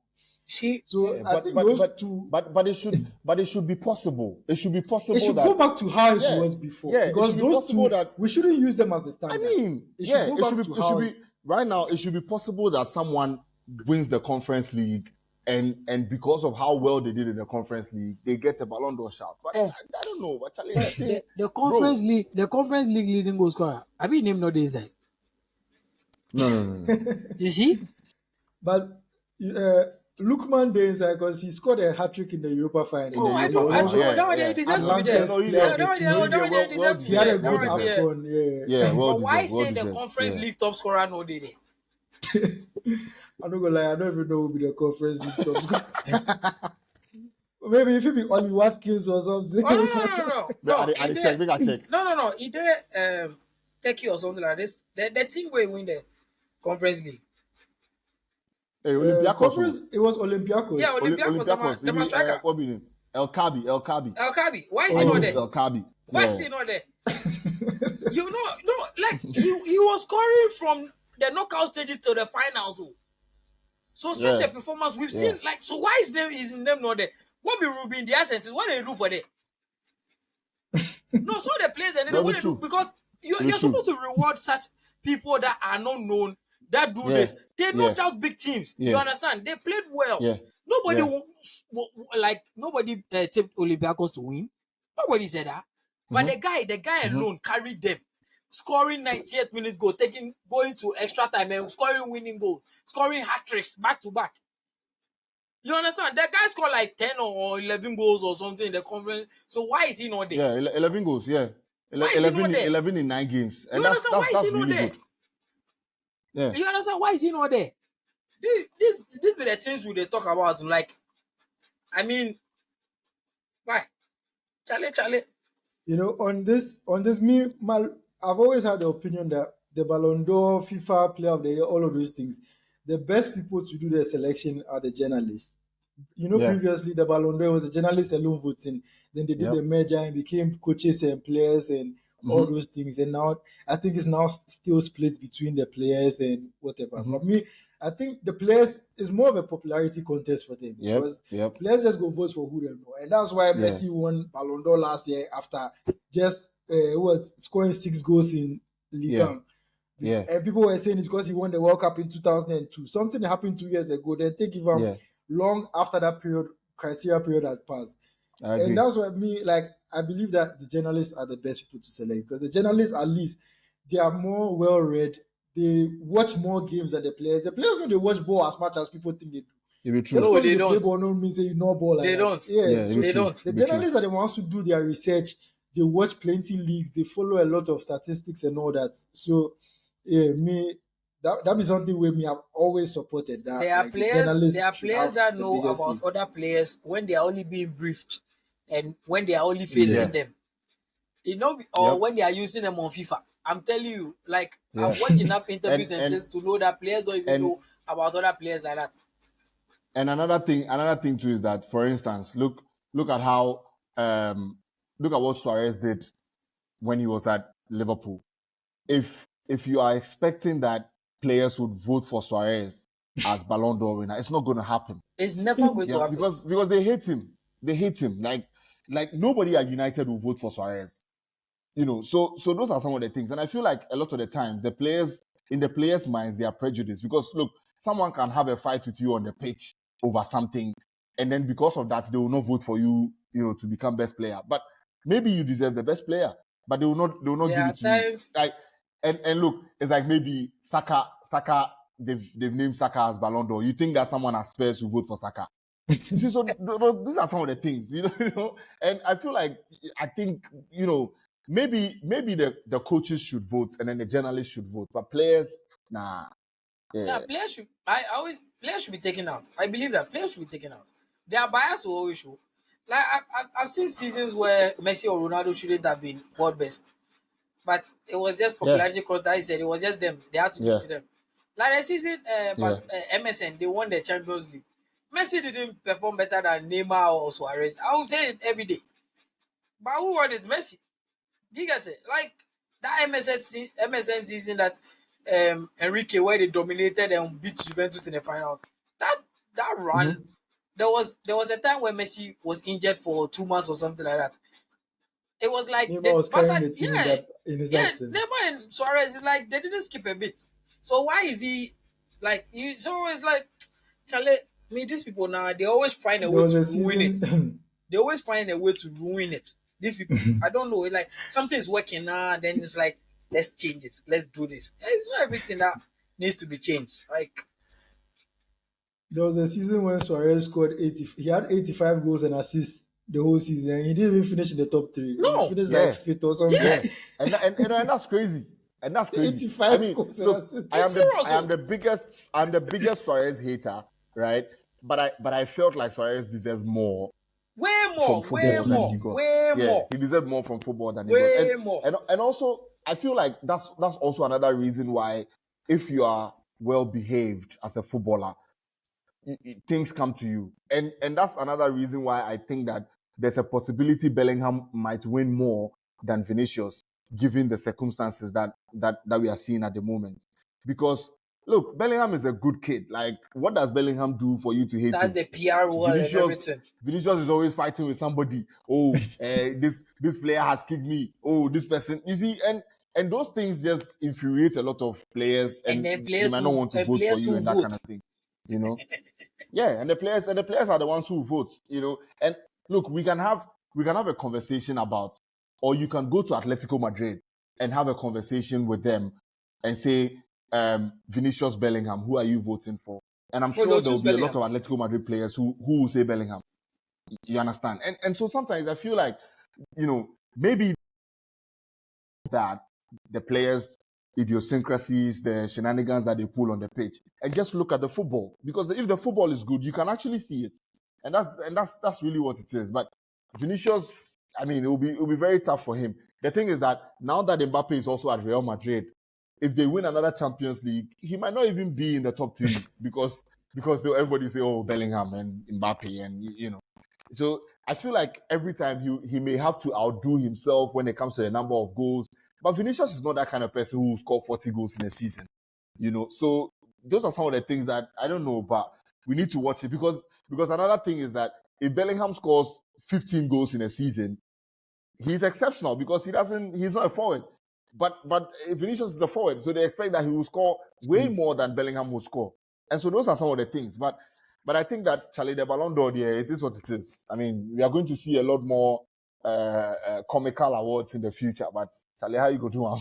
But it should be possible. It should be possible. It should go back to how it was before. Because those two, we shouldn't use them as the standard. I mean, right now, it should be possible that someone wins the Conference League and because of how well they did in the Conference League, they get a Ballon d'Or shout. But I don't know. But the Conference League leading goal scorer, I mean, name not the inside. No. You see? But Lookman Days, because he scored a hat-trick in the Europa final. I know. He deserves to be there. He had a good AFCON. But why say the Conference League top scorer no did it? I'm not gonna lie, I don't even know who will be the conference league top scorer. Maybe if it be Oli Watkins or something. Oh no. I check, make I check. No. Either Turkey or something like this. The team will win the conference league. Hey, Olympiacos. Conference, it was Olympiacos. Yeah, Olympiacos. the striker. What be name? El Kabi. El Kabi. Why is he not there? El Kabi. Why is he not there? You know, no, like he was scoring from the knockout stages to the finals. So such a performance we've seen. Like, so why is his name not there? What be Ruben the essence? What they do for that? No, so the players and then what they do, because you're supposed to reward such people that are not known, that do this. They knocked out big teams. You understand? They played well. Nobody nobody tipped Olympiacos to win. Nobody said that. But the guy alone carried them, scoring 98th minute goal, going to extra time and scoring winning goals, scoring hat tricks back to back. You understand? The guy scored like 10 or 11 goals or something in the conference. So why is he not there? Yeah, 11 goals, yeah. 11 in 9 games. And you understand why is he not there? Good. Yeah. You understand why is he not there? This be the things we they talk about. Like, I mean, why? Charlie. You know, on this, I've always had the opinion that the Ballon d'Or, FIFA Player of the Year, all of those things, the best people to do their selection are the journalists. You know, previously the Ballon d'Or was the journalists alone voting. Then they did the merger and became coaches and players and all those things. And now I think it's now still split between the players and whatever. But I think the players is more of a popularity contest for them because players just go vote for who they know, and that's why Messi won Ballon d'Or last year after just scoring 6 goals in Ligue 1. And people were saying it's because he won the World Cup in 2002. Something happened 2 years ago. Then take even long after that criteria period had passed. And that's why I believe that the journalists are the best people to select, because the journalists, at least, they are more well-read. They watch more games than the players. The players don't watch ball as much as people think they do. It be true. No, they don't. Play ball don't mean say you know ball like they that. Don't. They don't. The journalists are the ones who do their research. They watch plenty leagues. They follow a lot of statistics and all that. So, that be something where me have always supported. That there are players that know about seat. other players when they are only being briefed and when they are only facing them. You know, or when they are using them on FIFA. I'm telling you, like, I've watched enough interviews and things to know that players don't even know about other players like that. And another thing too is that, for instance, look at how look at what Suarez did when he was at Liverpool. If you are expecting that players would vote for Suarez as Ballon d'Or winner, it's not going to happen. It's never going to happen because they hate him. They hate him. Like nobody at United will vote for Suarez. You know, so those are some of the things. And I feel like a lot of the time, in the players' minds, they are prejudiced. Because, look, someone can have a fight with you on the pitch over something, and then because of that, they will not vote for you, you know, to become best player. But maybe you deserve the best player, but they will not give it to you. Like, and look, it's like maybe Saka, they've named Saka as Ballon d'Or. You think that someone has Spurs will vote for Saka? So these are some of the things, you know. And I feel like, I think, you know, maybe the coaches should vote and then the journalists should vote, but players, nah. Players should be taken out. I believe that players should be taken out. Their bias will always show. Like, I've seen seasons where Messi or Ronaldo shouldn't have been world best, but it was just popularity contest. I said it was just them. They had to give it to them. Like the season, MSN, they won the Champions League. Messi didn't perform better than Neymar or Suarez. I will say it every day. But who won it? Messi. Do you get it? Like that MSN season that Enrique, where they dominated and beat Juventus in the finals. That run, there was a time where Messi was injured for 2 months or something like that. It was like Neymar was carrying the team in his absence. Neymar and Suarez is like they didn't skip a bit. So why is he like you? So it's like, Charlie, these people now, they always find a way to ruin it. They always find a way to ruin it. These people, I don't know, like something is working now, then it's like, let's change it. Let's do this. It's not everything that needs to be changed. Like, there was a season when Suarez scored 80. He had 85 goals and assists the whole season. He didn't even finish in the top 3. No. He finished like 5th or something. Yeah. and that's crazy. And that's crazy. 85 I mean, goals. look, I It's am serious. the biggest Suarez hater, right? But I felt like Suarez deserves more Way from more, way football than Definitely. he more, got. way Yeah, more, he deserved more from football than he got. way more. And also, I feel like that's also another reason why, if you are well behaved as a footballer, things come to you. And that's another reason why I think that there's a possibility Bellingham might win more than Vinicius, given the circumstances that we are seeing at the moment. Because look, Bellingham is a good kid. Like, what does Bellingham do for you to hate That's him? the PR wall and everything. Vinicius is always fighting with somebody. Oh, this player has kicked me. Oh, this person. You see, and those things just infuriate a lot of players, And and then they players might not to want to vote for you and that kind vote. of thing. You know. Yeah, and the players are the ones who vote. You know. And look, we can have a conversation about, or you can go to Atletico Madrid and have a conversation with them and say, Vinicius, Bellingham, who are you voting for? And I'm Oh, sure they'll there will choose be a lot Bellingham. of Atletico Madrid players who will say Bellingham. You understand? And so sometimes I feel like, maybe that the players' idiosyncrasies, the shenanigans that they pull on the pitch, and just look at the football. Because if the football is good, you can actually see it. And that's really what it is. But Vinicius, I mean, it will be very tough for him. The thing is that now that Mbappe is also at Real Madrid, if they win another Champions League, he might not even be in the top 3 because everybody say, oh, Bellingham and Mbappe, and So I feel like every time he may have to outdo himself when it comes to the number of goals. But Vinicius is not that kind of person who will score 40 goals in a season. So those are some of the things that I don't know, but we need to watch it because another thing is that if Bellingham scores 15 goals in a season, he's exceptional because he's not a forward. But Vinicius is a forward, so they expect that he will score way more than Bellingham will score. And so those are some of the things. But I think that Charlie, the Ballon d'Or, it is what it is. I mean, we are going to see a lot more comical awards in the future. But Charlie, how you go to one?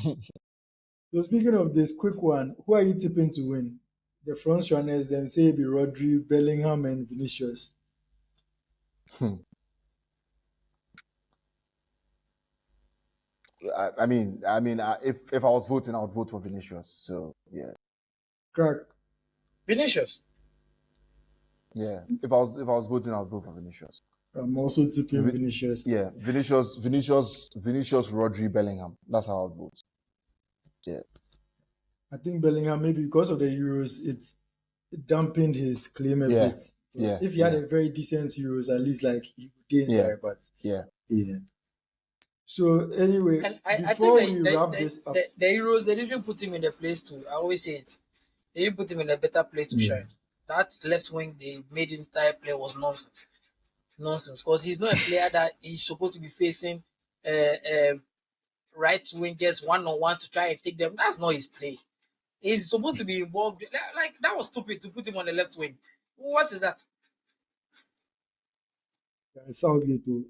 So speaking of this, quick one, who are you tipping to win? The front runners, them say it be Rodri, Bellingham, and Vinicius. I mean, if I was voting, I would vote for Vinicius. So yeah. Crack. Vinicius. Yeah. If I was voting, I would vote for Vinicius. I'm also tipping Vinicius. Yeah, Vinicius, Rodri, Bellingham. That's how I would vote. Yeah. I think Bellingham, maybe because of the Euros, it dampened his claim a bit. Yeah. If he had a very decent Euros, at least like he would get inside, but yeah. So anyway, And I before think we wrap this up, the Euros, they didn't put him in the place to. I always say it. They didn't put him in a better place to shine. That left wing they made him entire play was nonsense. Because he's not a player that he's supposed to be facing right wingers one-on-one to try and take them. That's not his play. He's supposed to be involved. Like that was stupid to put him on the left wing. What is that? it sounds good too.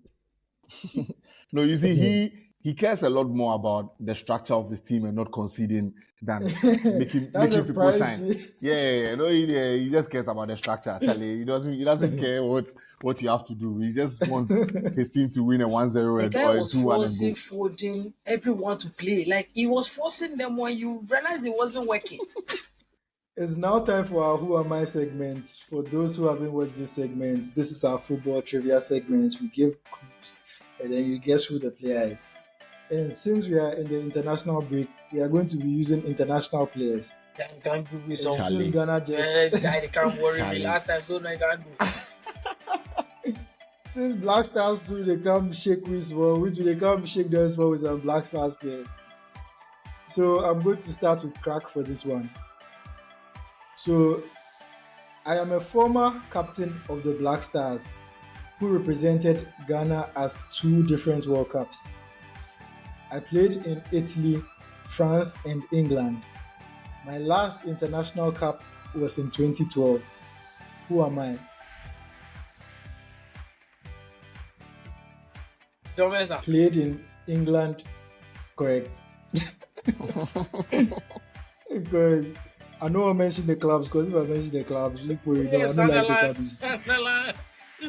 No, you see, he cares a lot more about the structure of his team and not conceding than making people shine. Yeah. No, he just cares about the structure. Actually, he doesn't care what you have to do. He just wants his team to win a 1-0 The guy or a was 2-1 forcing everyone to play. Like he was forcing them when you realized it wasn't working. It's now time for our Who Am I segment. For those who haven't watched this segment, this is our football trivia segment. We give clues and then you guess who the player is. And since we are in the international break, we are going to be using international players. Can't give me some. Since Ghana just guy, they can't worry me last time, so no, I can't do. Since Black Stars too, they come shake with well, which they come shake them well with some Black Stars players. So I'm going to start with Crack for this one. So I am a former captain of the Black Stars who represented Ghana at 2 different World Cups. I played in Italy, France, and England. My last international cap was in 2012. Who am I? Played in England, correct. Good. I know I mentioned the clubs because if I mention the clubs, look where you know. I don't like the clubs.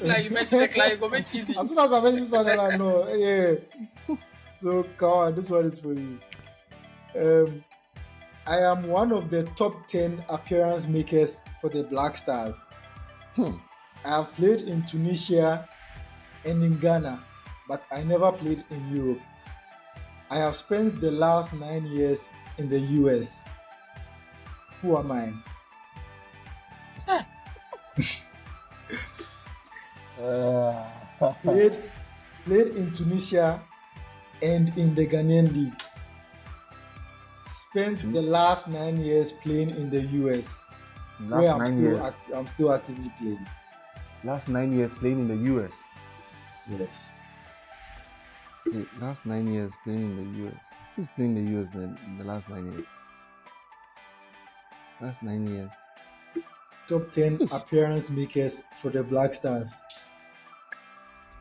Like you mentioned the club, you go make easy. As soon as I mention Sunderland, no, yeah. So come on, this one is for you. I am one of the top 10 appearance makers for the Black Stars. Hmm. I have played in Tunisia and in Ghana, but I never played in Europe. I have spent the last 9 years in the US. Who am I? Played in Tunisia and in the Ghanaian league. Spent the last 9 years playing in the US, where I'm still actively playing. Last 9 years playing in the US. Yes. Okay, last 9 years playing in the US. Who's playing in the US in the last 9 years? Last 9 years. Top 10 appearance makers for the Black Stars.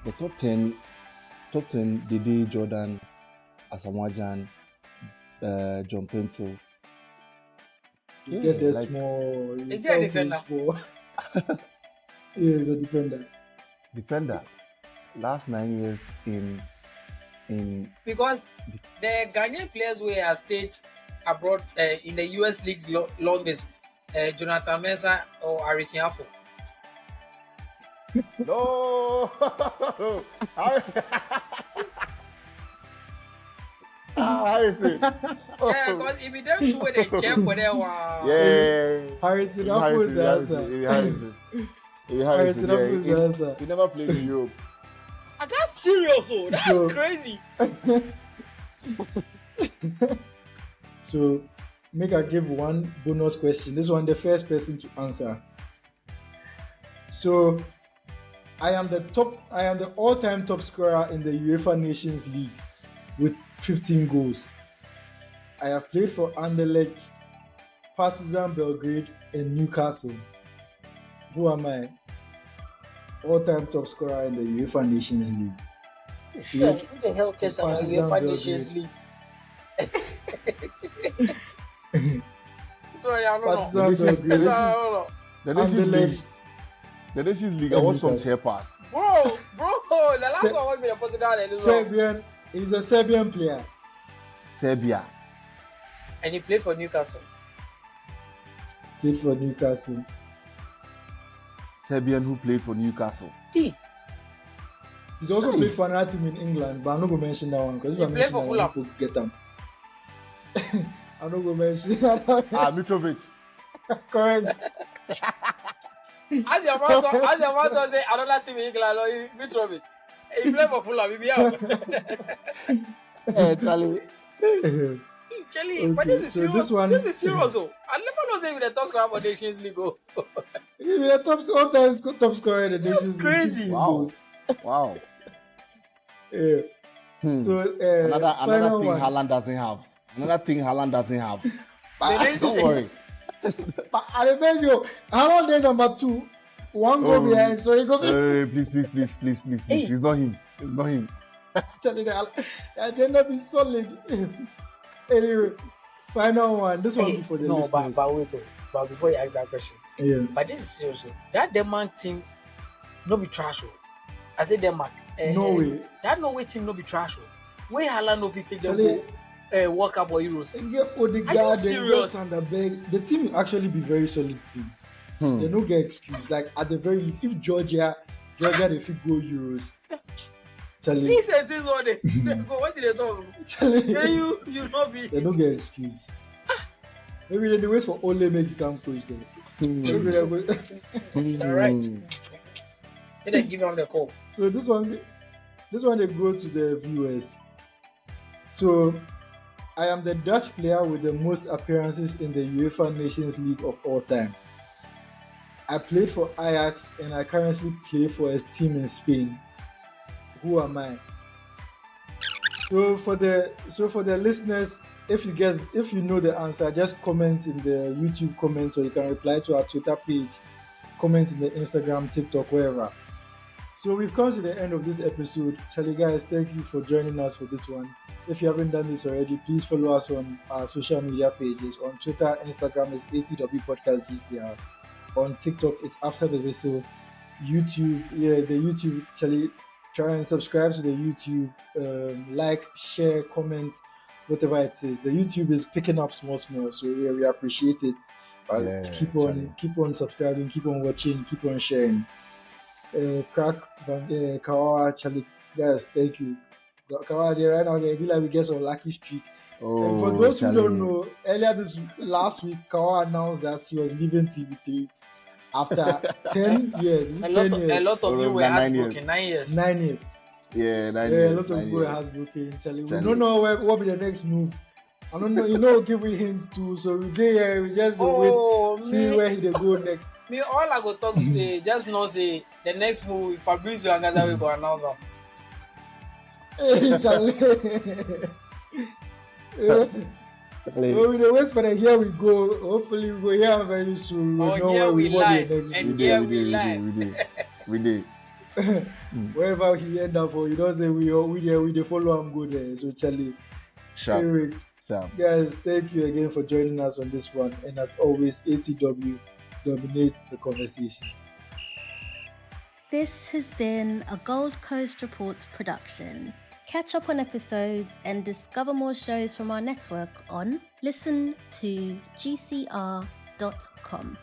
The top 10, Dede, Jordan, Asamoah, John Pencil. You get the small. Is he a defender? Yeah, he's a defender. Defender. Last 9 years in because the Ghanaian players who have stayed abroad in the US league longest, Jonathan Mensah or Arisiafo. No. Harrison. Yeah, because if you don't do it, they check for that one. Yeah. Harrison, that was the answer. Harrison, that was the answer. He never played in Europe. And that's serious, oh. That's crazy. So, make I give one bonus question. This one, the first person to answer. So, I am the all-time top scorer in the UEFA Nations League with 15 goals. I have played for Anderlecht, Partizan Belgrade, and Newcastle. Who am I? All-time top scorer in the UEFA Nations League. Yeah, who the hell cares about UEFA Nations League? Sorry, I don't know. The Nations League, I want some chair pass. Bro, the last one won't be the Portugal. Serbian, he's a Serbian player. Serbia. And he played for Newcastle. Serbian who played for Newcastle. He's also played for another team in England, but I'm not going to mention that one because if I mention that one, people get them. I'm not going to mention that. Mitrovic. Correct. As your man does say another team in England, Mitrovic. He played for Fulham, Charlie. Charlie, Okay, but this is so serious. this one- This is serious. I never know say with the top scorer for the Nations League. He's the all-time top scorer in the That's Nations League. crazy. 15 Wow. goals. Wow. Yeah. So Another final thing one. Haaland doesn't have. Don't worry. But I remember you, Haaland then number 2, 1 goal behind, so he goes. Please. Hey. It's not him. Actually, the agenda be solid. Anyway, final one. This one be for the listeners. But wait, but before you ask that question, Yeah. but this is serious. That Denmark team, no be trash. I say Denmark. Norway. That Norway team no be trash. Where Haaland no fit take them Actually, go World Cup or Euros. and get Odegaard, Are you and get serious? Sanderberg. The team will actually be very solid team. They don't get excuse. Like at the very least, if Georgia they fit go Euros. Charlie, He says this one day. Go, what did they talk? Charlie, Yeah, you not be. they don't get excuse. Maybe they wait for Ole make you come coach them. Maybe they go. All right. They give him the call. So this one they go to the viewers. So I am the Dutch player with the most appearances in the UEFA Nations League of all time. I played for Ajax and I currently play for a team in Spain. Who am I? So for the listeners, if you know the answer, just comment in the YouTube comments, or you can reply to our Twitter page, comment in the Instagram, TikTok, wherever. So we've come to the end of this episode. Charlie, guys, thank you for joining us for this one. If you haven't done this already, please follow us on our social media pages. On Twitter, Instagram is ATW Podcast GCR. On TikTok, it's AfterTheWhistle. YouTube, the YouTube, Charlie, try and subscribe to the YouTube. Like, share, comment, whatever it is. The YouTube is picking up small. So yeah, we appreciate it. Yeah, Keep Charlie. on subscribing, keep on watching, keep on sharing. Crack Kawawa Charlie, guys, thank you. Kawawa, right now they be like we get some lucky streak. And for Oh, those who don't Charlie. know, earlier this last week, Kawawa announced that he was leaving TV3 after 10 years. Is it 10 years? A lot of Oh, you were 9 heartbroken. years. 9 years. 9 years. Yeah, 9 Yeah, years. a lot of 9 people were years. heartbroken. Charlie, we Charlie. don't know what will be the next move. I don't know. You know, give we hints too. So we get here. We just wait, see where he go next. Me, all I go talk is say just know say the next move Fabrizio and Gaza will go announce them. Hey, Charlie. So we dey wait for the here we go. Hopefully we go here very soon. Oh, know here where we what lie. the next And move. here we lie. We did. Wherever he end up for, you don't say we dey follow him go there. So Charlie. Sharp. Anyway, Sharp. guys, thank you again for joining us on this one. And as always, ATW dominates the conversation. This has been a Gold Coast Reports production. Catch up on episodes and discover more shows from our network on listentogcr.live.